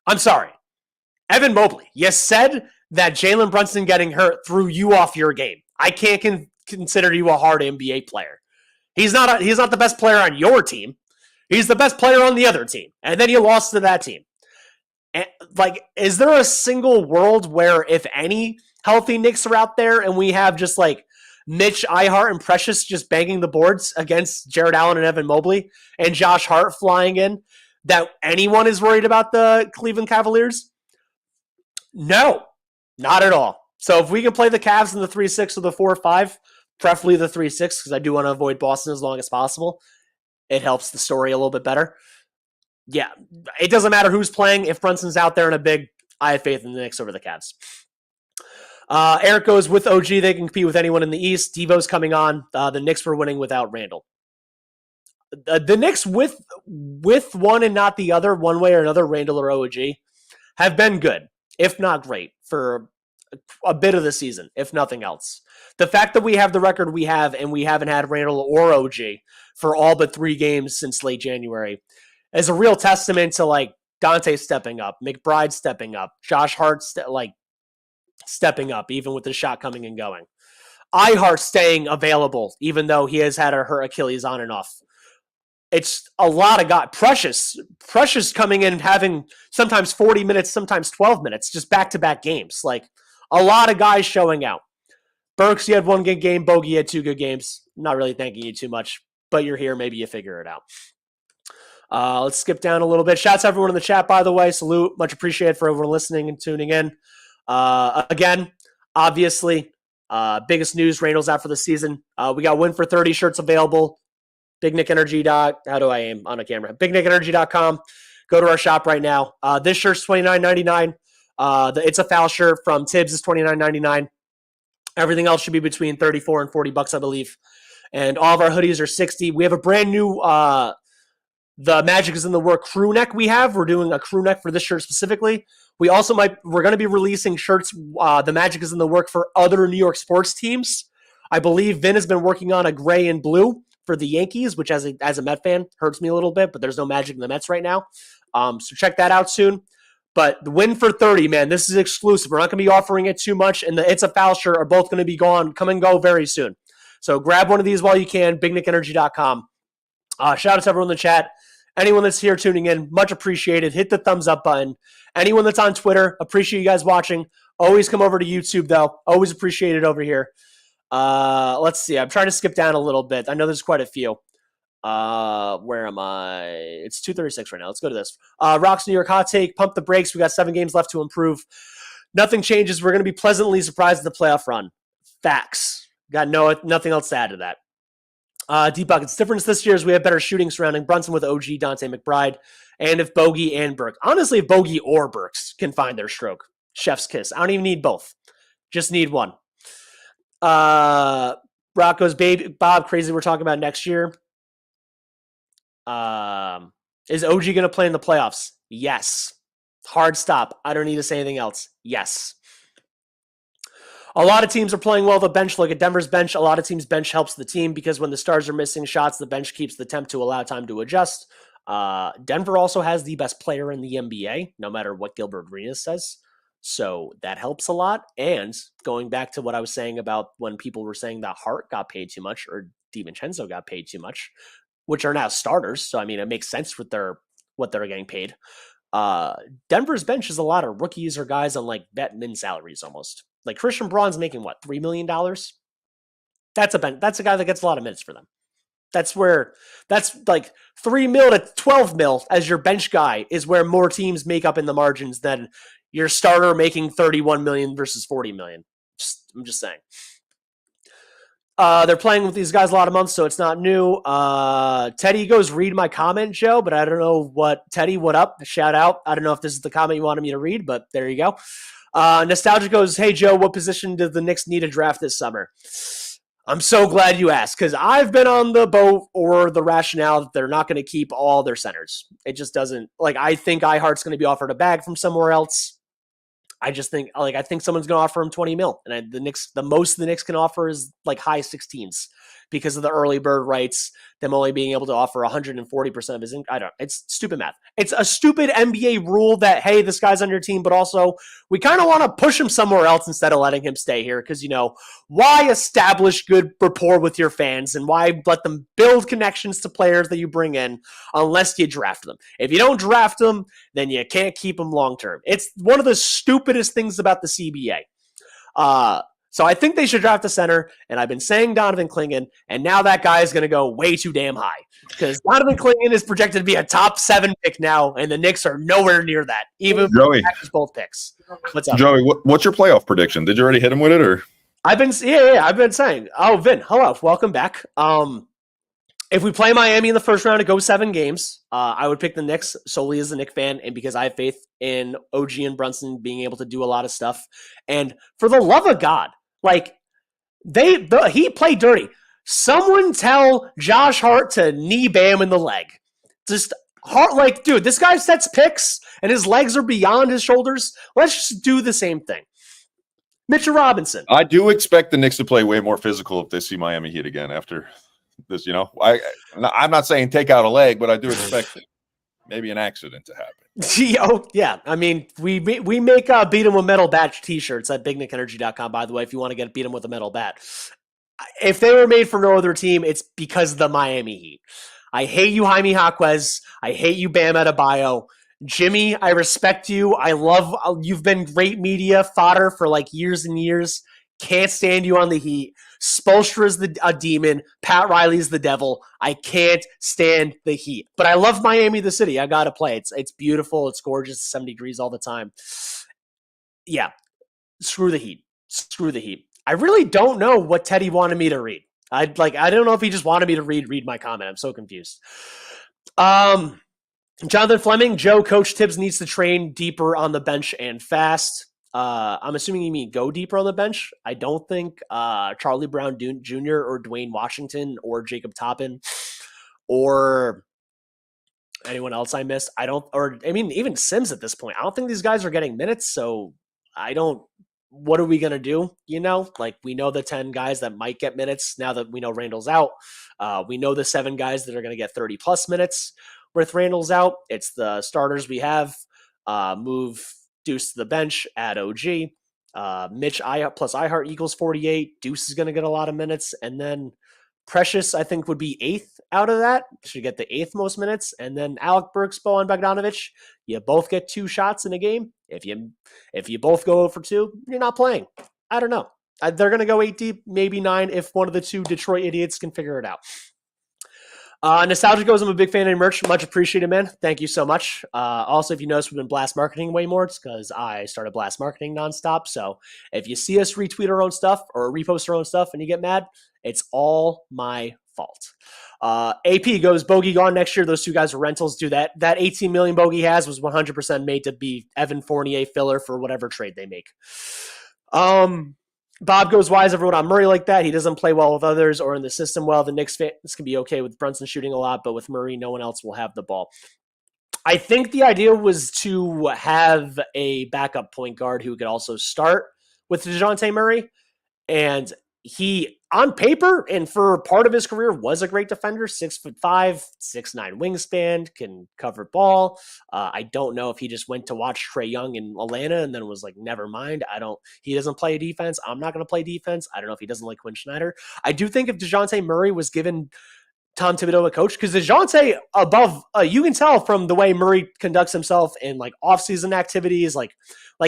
I'm sorry. Evan Mobley, you said that Jalen Brunson getting hurt threw you off your game. I can't consider you a hard NBA player. He's not the best player on your team. He's the best player on the other team. And then you lost to that team. And, is there a single world where, if any healthy Knicks are out there and we have just Mitch, Ihart, and Precious just banging the boards against Jared Allen and Evan Mobley and Josh Hart flying in, that anyone is worried about the Cleveland Cavaliers? No, not at all. So if we can play the Cavs in the 3-6 or the 4-5, preferably the 3-6, because I do want to avoid Boston as long as possible, it helps the story a little bit better. Yeah, it doesn't matter who's playing. If Brunson's out there in a big, I have faith in the Knicks over the Cavs. Eric goes with OG. They can compete with anyone in the East. Devo's coming on. The Knicks were winning without Randle. The Knicks with one and not the other, one way or another, Randle or OG, have been good, if not great, for a bit of the season, if nothing else. The fact that we have the record we have and we haven't had Randle or OG for all but 3 games since late January is a real testament to Dante stepping up, McBride stepping up, Josh Hart stepping up, even with the shot coming and going. Ihart staying available, even though he has had a hurt Achilles on and off. It's a lot of guys. Precious coming in, having sometimes 40 minutes, sometimes 12 minutes, just back-to-back games. A lot of guys showing out. Burks, you had 1 good game. Bogey had 2 good games. Not really thanking you too much, but you're here. Maybe you figure it out. Let's skip down a little bit. Shouts to everyone in the chat, by the way. Salute. Much appreciated for everyone listening and tuning in. Again, obviously, biggest news, Randle's out for the season. We got Win for 30 shirts available. How do I aim on a camera? BigNickEnergy.com. Go to our shop right now. This shirt's $29.99. It's a foul shirt from Tibbs is $29.99. Everything else should be between $34 and $40, I believe. And all of our hoodies are $60. We have a brand new the Magic is in the Work crew neck we have. We're doing a crew neck for this shirt specifically. We're going to be releasing shirts, the Magic is in the Work, for other New York sports teams. I believe Vin has been working on a gray and blue for the Yankees, which as a Met fan hurts me a little bit, but there's no Magic in the Mets right now. So check that out soon. But the Win for 30, man, this is exclusive. We're not going to be offering it too much, and the It's a Foul shirt are both going to be come and go very soon. So grab one of these while you can, BigNickEnergy.com. Shout out to everyone in the chat. Anyone that's here tuning in, much appreciated. Hit the thumbs up button. Anyone that's on Twitter, appreciate you guys watching. Always come over to YouTube, though. Always appreciate it over here. Let's see. I'm trying to skip down a little bit. I know there's quite a few. Where am I? It's 2:36 right now. Let's go to this. Rocks New York hot take. Pump the brakes. We got 7 games left to improve. Nothing changes. We're going to be pleasantly surprised at the playoff run. Facts. Got nothing else to add to that. Deep Buckets. Difference this year is we have better shooting surrounding Brunson with OG, Dante, McBride, and if Bogey and Burke. Honestly, if Bogey or Burks can find their stroke, chef's kiss. I don't even need both. Just need one. Rocco's baby Bob crazy. We're talking about next year. Is OG going to play in the playoffs? Yes. Hard stop. I don't need to say anything else. Yes. A lot of teams are playing well. The bench, look at Denver's bench. A lot of teams' bench helps the team because when the stars are missing shots, the bench keeps the temp to allow time to adjust. Denver also has the best player in the NBA, no matter what Gilbert Arenas says. So that helps a lot. And going back to what I was saying about when people were saying that Hart got paid too much or DiVincenzo got paid too much, which are now starters. So, I mean, it makes sense with what they're getting paid. Denver's bench is a lot of rookies or guys on like vet min salaries almost. Like Christian Braun's making what, $3 million? That's a guy that gets a lot of minutes for them. That's like 3 mil to 12 mil as your bench guy is where more teams make up in the margins than your starter making 31 million versus 40 million. I'm just saying. They're playing with these guys a lot of months, so it's not new. Teddy goes, read my comment, Joe, but I don't know Teddy, what up? Shout out. I don't know if this is the comment you wanted me to read, but there you go. Nostalgia goes, hey, Joe, what position do the Knicks need to draft this summer? I'm so glad you asked, because I've been on the boat or the rationale that they're not going to keep all their centers. It just doesn't, like, I think iHeart's going to be offered a bag from somewhere else. I think someone's going to offer him 20 mil. And the most the Knicks can offer is like high 16s because of the early bird rights, them only being able to offer 140% of his income. It's stupid math. It's a stupid NBA rule that, hey, this guy's on your team, but also we kind of want to push him somewhere else instead of letting him stay here. Because, why establish good rapport with your fans and why let them build connections to players that you bring in unless you draft them? If you don't draft them, then you can't keep them long term. It's one of the stupidest things about the CBA. So I think they should draft a center, and I've been saying Donovan Clingan, and now that guy is going to go way too damn high because Donovan Clingan is projected to be a top 7 pick now, and the Knicks are nowhere near that, even Joey, if both picks. What's up, Joey? What's your playoff prediction? Did you already hit him with it, or? I've been saying. Oh, Vin, hello, welcome back. If we play Miami in the first round, it goes 7 games. I would pick the Knicks solely as a Knicks fan and because I have faith in OG and Brunson being able to do a lot of stuff. And for the love of God, like he played dirty. Someone tell Josh Hart to knee Bam in the leg. Just Hart, dude, this guy sets picks and his legs are beyond his shoulders. Let's just do the same thing. Mitchell Robinson. I do expect the Knicks to play way more physical if they see Miami Heat again after this. I'm not saying take out a leg, but I do expect maybe an accident to happen. Oh, yeah. I mean, we make Beat 'em with Metal Bat t-shirts at bignickenergy.com, by the way, if you want to get Beat 'em with a Metal Bat. If they were made for no other team, it's because of the Miami Heat. I hate you, Jaime Jaquez. I hate you, Bam Adebayo. Jimmy, I respect you. You've been great media fodder for years and years. Can't stand you on the Heat. Spoelstra's a demon. Pat Riley's the devil. I can't stand the Heat. But I love Miami, the city. I got to play. It's beautiful. It's gorgeous. 70 degrees all the time. Yeah. Screw the Heat. Screw the Heat. I really don't know what Teddy wanted me to read. I don't know if he just wanted me to read my comment. I'm so confused. Jonathan Fleming, Joe, Coach Tibbs needs to train deeper on the bench and fast. I'm assuming you mean go deeper on the bench. I don't think Charlie Brown Jr. or Dwayne Washington or Jacob Toppin or anyone else I missed. Even Sims at this point. I don't think these guys are getting minutes, so what are we going to do? We know the 10 guys that might get minutes now that we know Randle's out. We know the 7 guys that are going to get 30 plus minutes with Randle's out. It's the starters we have. Move Deuce to the bench, add OG. Mitch plus iHeart equals 48. Deuce is going to get a lot of minutes. And then Precious, I think, would be 8th out of that. Should get the 8th most minutes. And then Alec Burks, Bojan Bogdanovic, you both get 2 shots in a game. If you both go for 2, you're not playing. I don't know. They're going to go 8 deep, maybe 9 if one of the 2 Detroit idiots can figure it out. Nostalgia goes, I'm a big fan of your merch. Much appreciated, man. Thank you so much. Also, if you notice, we've been blast marketing way more. It's because I started blast marketing nonstop. So if you see us retweet our own stuff or repost our own stuff and you get mad, it's all my fault. AP goes, Bogey gone next year. Those 2 guys are rentals. Do that. That 18 million Bogey has was 100% made to be Evan Fournier filler for whatever trade they make. Bob goes, why is everyone on Murray like that? He doesn't play well with others or in the system well. The Knicks fans can be okay with Brunson shooting a lot, but with Murray, no one else will have the ball. I think the idea was to have a backup point guard who could also start with DeJounte Murray. And he, on paper and for part of his career, was a great defender. 6'5", 6'9" wingspan, can cover ball. I don't know if he just went to watch Trae Young in Atlanta and then was like, never mind. He doesn't play defense. I'm not going to play defense. I don't know if he doesn't like Quinn Snyder. I do think if DeJounte Murray was given Tom Thibodeau a coach? Because DeJounte above, you can tell from the way Murray conducts himself in like offseason activities, like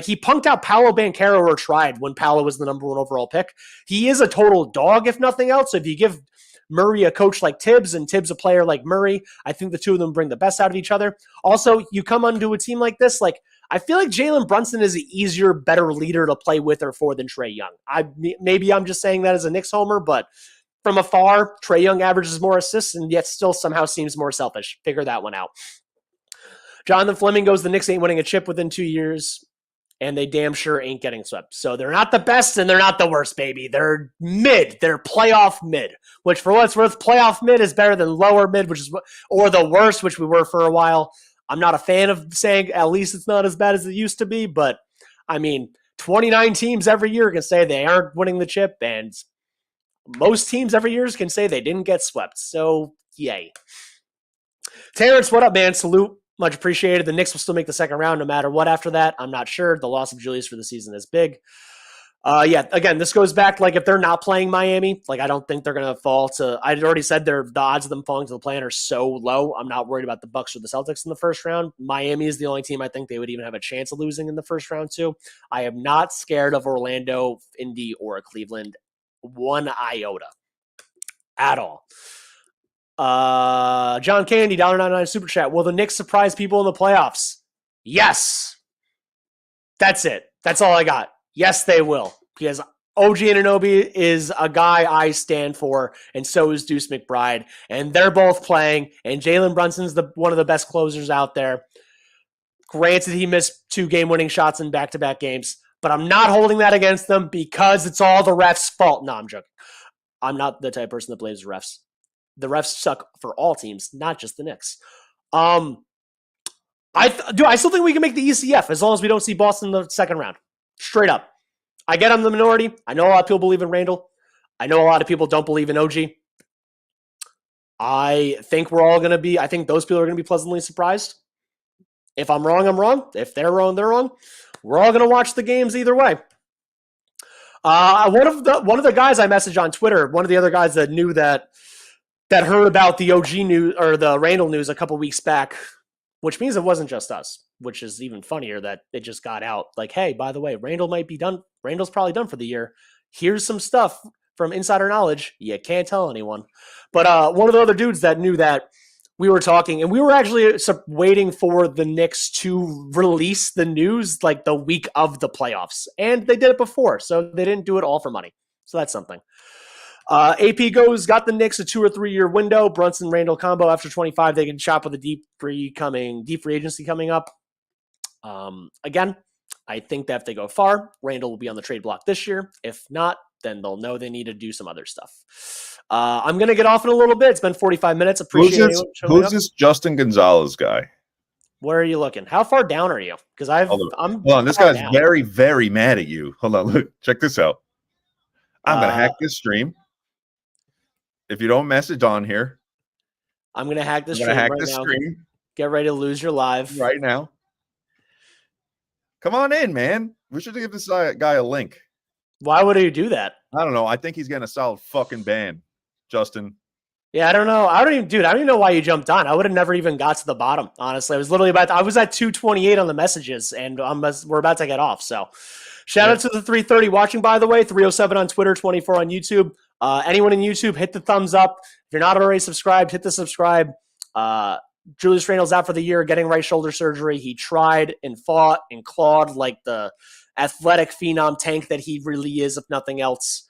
he punked out Paolo Banchero or tried when Paolo was the number 1 overall pick. He is a total dog, if nothing else. If you give Murray a coach like Tibbs and Tibbs a player like Murray, I think the two of them bring the best out of each other. Also, you come onto a team like this, like I feel like Jalen Brunson is an easier, better leader to play with or for than Trae Young. Maybe I'm just saying that as a Knicks homer, but from afar, Trae Young averages more assists and yet still somehow seems more selfish. Figure that one out. Jonathan Fleming goes, the Knicks ain't winning a chip within 2 years, and they damn sure ain't getting swept. So they're not the best and they're not the worst, baby. They're mid. They're playoff mid, which for what it's worth, playoff mid is better than lower mid, or the worst, which we were for a while. I'm not a fan of saying at least it's not as bad as it used to be, but I mean, 29 teams every year can say they aren't winning the chip, and most teams every year can say they didn't get swept. So, yay. Terrence, what up, man? Salute. Much appreciated. The Knicks will still make the second round no matter what after that. I'm not sure. The loss of Julius for the season is big. Again, this goes back, like, if they're not playing Miami, like, I don't think they're going to fall to – I already said the odds of them falling to the play-in are so low. I'm not worried about the Bucks or the Celtics in the first round. Miami is the only team I think they would even have a chance of losing in the first round, too. I am not scared of Orlando, Indy, or Cleveland one iota at all. John Candy, $1.99 super chat. Will the Knicks surprise people in the playoffs? Yes. That's it. That's all I got. Yes, they will. Because OG Anunoby is a guy I stand for, and so is Deuce McBride. And they're both playing, and Jalen Brunson's one of the best closers out there. Granted, he missed 2 game-winning shots in back-to-back games, but I'm not holding that against them because it's all the refs' fault. No, I'm joking. I'm not the type of person that blames the refs. The refs suck for all teams, not just the Knicks. I still think we can make the ECF as long as we don't see Boston in the second round. Straight up. I get I'm the minority. I know a lot of people believe in Randle. I know a lot of people don't believe in OG. I think I think those people are going to be pleasantly surprised. If I'm wrong, I'm wrong. If they're wrong, they're wrong. We're all going to watch the games either way. One of the guys I messaged on Twitter, one of the other guys that knew that heard about the OG news or the Randle news a couple weeks back, which means it wasn't just us, which is even funnier that it just got out. Like, hey, by the way, Randle might be done. Randle's probably done for the year. Here's some stuff from insider knowledge. You can't tell anyone. But one of the other dudes that knew that we were talking, and we were actually waiting for the Knicks to release the news like the week of the playoffs. And they did it before, so they didn't do it all for money. So that's something. AP got the Knicks a 2 or 3 year window. Brunson Randle combo after 25. They can shop with a deep free agency coming up. Again, I think that if they go far, Randle will be on the trade block this year. If not, then they'll know they need to do some other stuff. I'm going to get off in a little bit. It's been 45 minutes. Appreciate it. Who's this Justin Gonzalez guy? Where are you looking? How far down are you? Because Hold on, this guy's down. Very, very mad at you. Hold on, look, check this out. I'm going to hack this stream. If you don't message on here, I'm going to hack this stream right now. Get ready to lose your live. Right now. Come on in, man. We should give this guy a link. Why would he do that? I don't know. I think he's getting a solid fucking ban, Justin. Yeah, I don't know. I don't even know why you jumped on. I would have never even got to the bottom, honestly. I was at 228 on the messages, and we're about to get off. So shout out to the 330 watching, by the way, 307 on Twitter, 24 on YouTube. Anyone in YouTube, hit the thumbs up. If you're not already subscribed, hit the subscribe. Julius Randle's out for the year, getting right shoulder surgery. He tried and fought and clawed like the athletic phenom tank that he really is, if nothing else.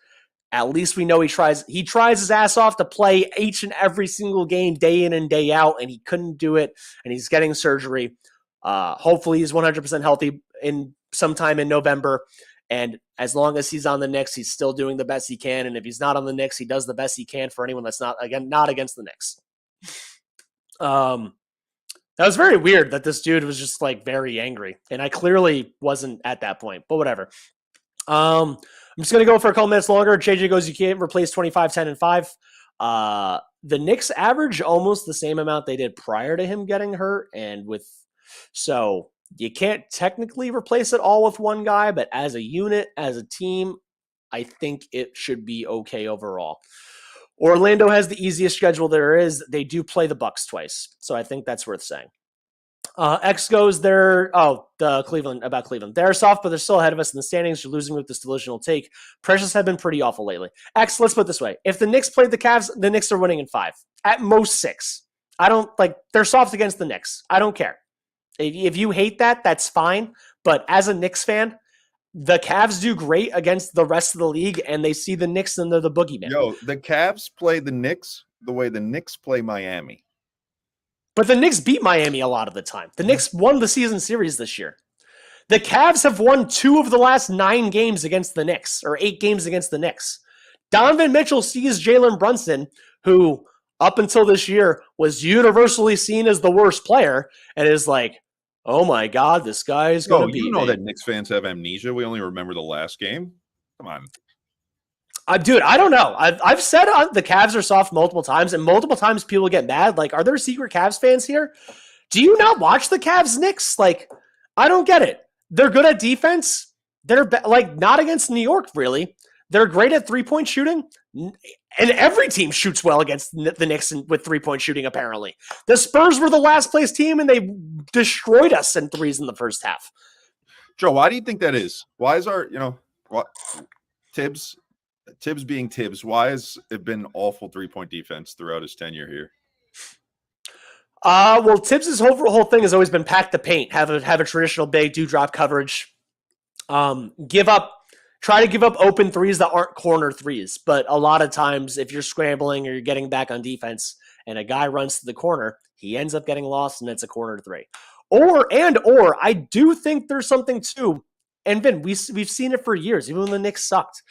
At least we know he tries his ass off to play each and every single game day in and day out, and he couldn't do it, and he's getting surgery. Hopefully he's 100% healthy in sometime in November, and as long as he's on the Knicks, he's still doing the best he can, and if he's not on the Knicks, he does the best he can for anyone that's not against the Knicks. That was very weird that this dude was just like very angry, and I clearly wasn't at that point, but whatever. I'm just going to go for a couple minutes longer. JJ goes, you can't replace 25, 10, and 5. The Knicks average almost the same amount they did prior to him getting hurt. So you can't technically replace it all with one guy, but as a unit, as a team, I think it should be okay overall. Orlando has the easiest schedule there is. They do play the Bucks twice, so I think that's worth saying. X goes there. Cleveland. They're soft, but they're still ahead of us in the standings. You're losing with this delusional take. Precious have been pretty awful lately. X, let's put it this way. If the Knicks played the Cavs, the Knicks are winning in 5. At most 6. They're soft against the Knicks. I don't care. If you hate that, that's fine. But as a Knicks fan, the Cavs do great against the rest of the league, and they see the Knicks and they're the boogeyman. The Cavs play the Knicks the way the Knicks play Miami. But the Knicks beat Miami a lot of the time. The Knicks won the season series this year. The Cavs have won 2 of the last 9 games against the Knicks, or 8 games against the Knicks. Donovan Mitchell sees Jalen Brunson, who up until this year was universally seen as the worst player, and is like, oh my God, this guy is going to beat me. That Knicks fans have amnesia. We only remember the last game. Come on. Dude, I don't know. I've said the Cavs are soft multiple times, and multiple times people get mad. Like, are there secret Cavs fans here? Do you not watch the Cavs Knicks? Like, I don't get it. They're good at defense. They're not against New York, really. They're great at 3-point shooting, and every team shoots well against the Knicks with 3-point shooting, apparently. The Spurs were the last place team, and they destroyed us in threes in the first half. Joe, why do you think that is? Why is Tibbs being Tibbs, why has it been awful 3-point defense throughout his tenure here? Well, Tibbs' whole thing has always been pack the paint, have a traditional big, do drop coverage, try to give up open threes that aren't corner threes. But a lot of times, if you're scrambling or you're getting back on defense and a guy runs to the corner, he ends up getting lost and it's a corner 3. Or I do think there's something too, and Vin, we've seen it for years, even when the Knicks sucked.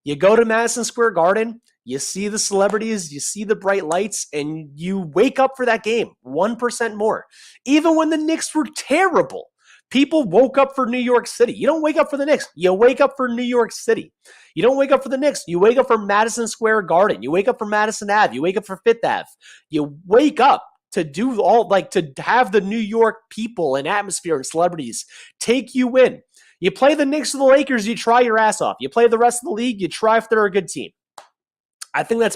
You go to Madison Square Garden, you see the celebrities, you see the bright lights, and you wake up for that game 1% more. Even when the Knicks were terrible, people woke up for New York City. You don't wake up for the Knicks. You wake up for New York City. You don't wake up for the Knicks. You wake up for Madison Square Garden. You wake up for Madison Ave. You wake up for Fifth Ave. You wake up to do to have the New York people and atmosphere and celebrities take you in. You play the Knicks or the Lakers, you try your ass off. You play the rest of the league, you try if they're a good team. I think that's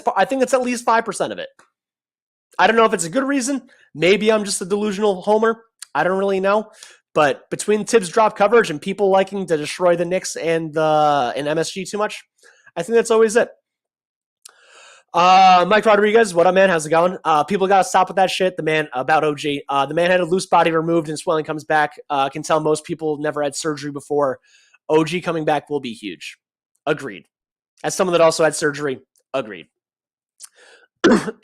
at least 5% of it. I don't know if it's a good reason. Maybe I'm just a delusional homer. I don't really know. But between Tibbs drop coverage and people liking to destroy the Knicks and MSG too much, I think that's always it. Mike Rodriguez, what up, man? How's it going? People got to stop with that shit. The man about OG. The man had a loose body removed and swelling comes back. Can tell most people never had surgery before. OG coming back will be huge. Agreed. As someone that also had surgery, agreed.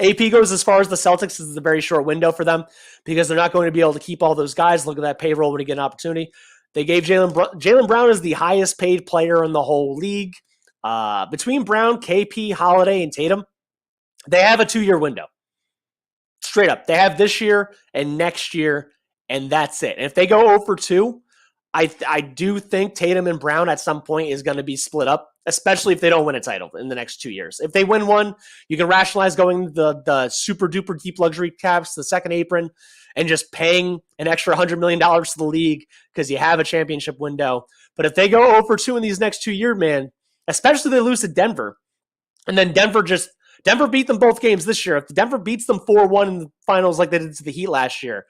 AP goes as far as the Celtics. This is a very short window for them because they're not going to be able to keep all those guys. Look at that payroll when you get an opportunity. They gave Jaylen Brown is the highest paid player in the whole league. Between Brown, KP, Holiday, and Tatum, they have a 2-year window. Straight up. They have this year and next year, and that's it. And if they go 0 for 2, I do think Tatum and Brown at some point is going to be split up, especially if they don't win a title in the next 2 years. If they win one, you can rationalize going the super duper deep luxury caps, the second apron, and just paying an extra $100 million to the league because you have a championship window. But if they go 0 for 2 in these next 2 years, man, especially if they lose to Denver, and then Denver beat them both games this year. If Denver beats them 4-1 in the finals like they did to the Heat last year,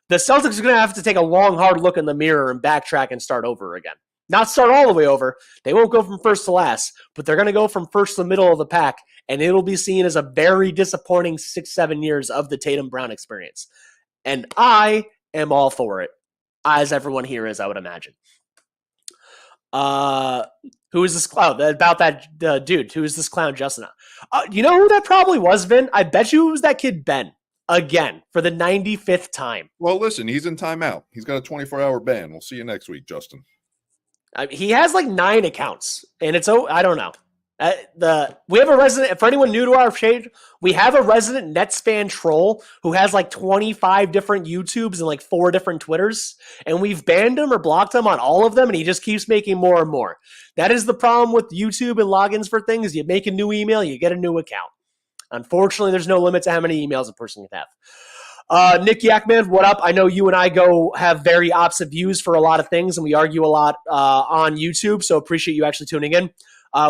the Celtics are going to have to take a long, hard look in the mirror and backtrack and start over again. Not start all the way over. They won't go from first to last, but they're going to go from first to the middle of the pack, and it'll be seen as a very disappointing 6-7 years of the Tatum-Brown experience. And I am all for it, as everyone here is, I would imagine. Who is this clown? About that dude. Who is this clown, Justin? You know who that probably was, Vin? I bet you it was that kid, Ben. Again, for the 95th time. Well, listen, he's in timeout. He's got a 24-hour ban. We'll see you next week, Justin. He has like 9 accounts, and I don't know. We have a resident, for anyone new to our page, we have a resident Nets fan troll who has like 25 different YouTubes and like 4 different Twitters, and we've banned him or blocked him on all of them, and he just keeps making more and more. That is the problem with YouTube and logins for things. You make a new email, you get a new account. Unfortunately, there's no limit to how many emails a person can have. Nick Yakman, what up? I know you and I have very opposite views for a lot of things, and we argue a lot on YouTube, so appreciate you actually tuning in.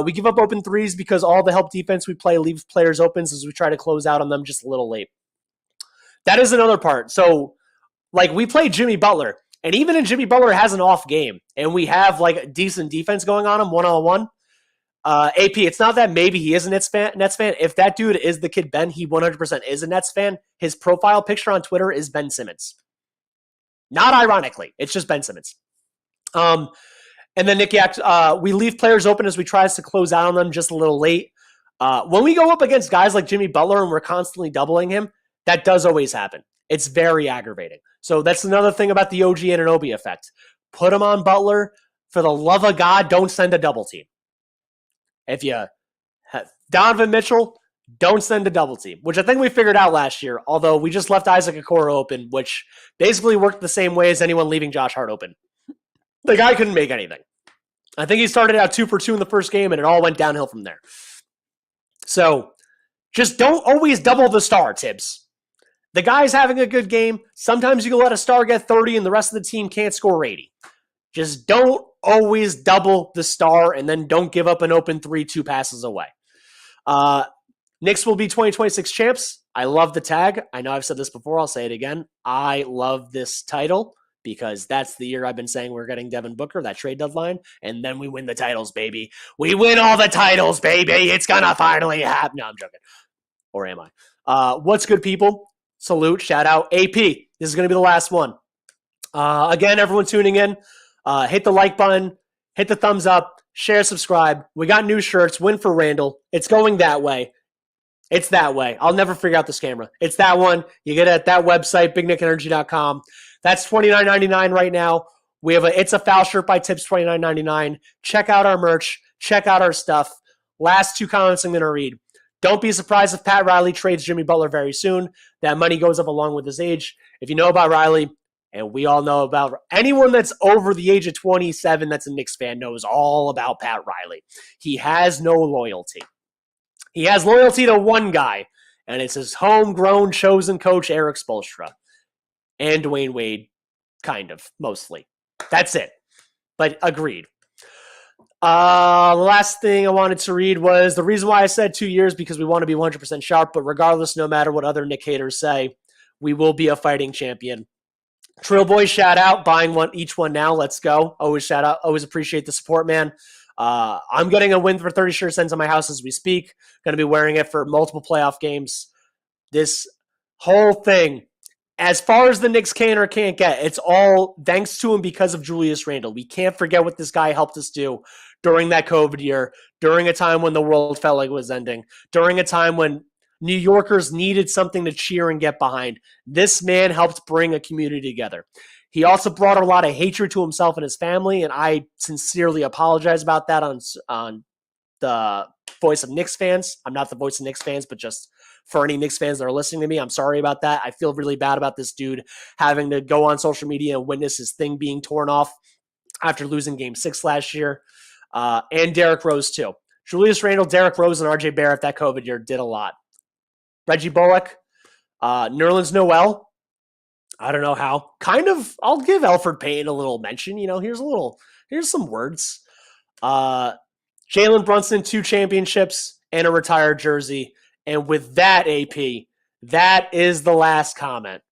We give up open threes because all the help defense we play leaves players open as we try to close out on them just a little late. That is another part. So, like, we play Jimmy Butler, and even if Jimmy Butler has an off game and we have, like, a decent defense going on him one-on-one, AP, it's not that maybe he is a Nets fan. If that dude is the kid Ben, he 100% is a Nets fan. His profile picture on Twitter is Ben Simmons. Not ironically. It's just Ben Simmons. And then Nick Yak, we leave players open as we try to close out on them just a little late. When we go up against guys like Jimmy Butler and we're constantly doubling him, that does always happen. It's very aggravating. So that's another thing about the OG Anunoby effect. Put him on Butler. For the love of God, don't send a double team. If you have Donovan Mitchell, don't send a double team, which I think we figured out last year, although we just left Isaac Okoro open, which basically worked the same way as anyone leaving Josh Hart open. The guy couldn't make anything. I think he started out 2 for 2 in the first game, and it all went downhill from there. So just don't always double the star, Tibbs. The guy's having a good game. Sometimes you can let a star get 30 and the rest of the team can't score 80. Just don't always double the star and then don't give up an open 3 2 passes away. Knicks will be 2026 champs. I love the tag. I know I've said this before. I'll say it again. I love this title because that's the year I've been saying we're getting Devin Booker, that trade deadline, and then we win the titles, baby. We win all the titles, baby. It's going to finally happen. No, I'm joking. Or am I? What's good, people? Salute, shout out. AP, this is going to be the last one. Again, everyone tuning in, hit the like button, hit the thumbs up, share, subscribe. We got new shirts. Win for Randle. It's going that way. It's that way. I'll never figure out this camera. It's that one. You get it at that website, bignickenergy.com. That's $29.99 right now. We have It's a Foul shirt by Tips, $29.99. Check out our merch. Check out our stuff. Last 2 comments I'm going to read. Don't be surprised if Pat Riley trades Jimmy Butler very soon. That money goes up along with his age. If you know about Riley, and we all know about anyone that's over the age of 27 that's a Knicks fan knows all about Pat Riley. He has no loyalty. He has loyalty to one guy, and it's his homegrown chosen coach, Eric Spoelstra. And Dwayne Wade, kind of, mostly. That's it. But agreed. The last thing I wanted to read was the reason why I said 2 years because we want to be 100% sharp, but regardless, no matter what other Knick haters say, we will be a fighting champion. Trill Boys, shout out, buying each one now. Let's go. Always shout out. Always appreciate the support, man. I'm getting a Win for 30 shirt sent to my house as we speak. Going to be wearing it for multiple playoff games. This whole thing, as far as the Knicks can or can't get, it's all thanks to him because of Julius Randle. We can't forget what this guy helped us do during that COVID year, during a time when the world felt like it was ending, during a time when New Yorkers needed something to cheer and get behind. This man helped bring a community together. He also brought a lot of hatred to himself and his family, and I sincerely apologize about that on the voice of Knicks fans. I'm not the voice of Knicks fans, but just for any Knicks fans that are listening to me, I'm sorry about that. I feel really bad about this dude having to go on social media and witness his thing being torn off after losing Game 6 last year. And Derrick Rose, too. Julius Randle, Derrick Rose, and RJ Barrett that COVID year did a lot. Reggie Bullock, Nerlens Noel. I don't know how. Kind of, I'll give Elfrid Payton a little mention. You know, here's some words. Jalen Brunson, 2 championships and a retired jersey. And with that, AP, that is the last comment.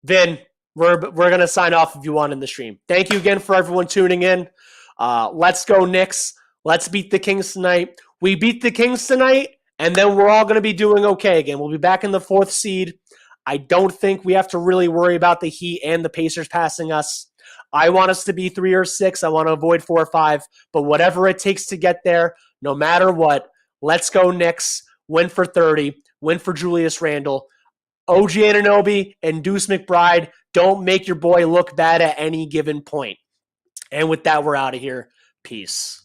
Then we're going to sign off if you want in the stream. Thank you again for everyone tuning in. Let's go Knicks. Let's beat the Kings tonight. We beat the Kings tonight, and then we're all going to be doing okay again. We'll be back in the 4th seed. I don't think we have to really worry about the Heat and the Pacers passing us. I want us to be 3 or 6. I want to avoid 4 or 5. But whatever it takes to get there, no matter what, let's go Knicks. Win for 30. Win for Julius Randle. OG Anunoby and Deuce McBride, don't make your boy look bad at any given point. And with that, we're out of here. Peace.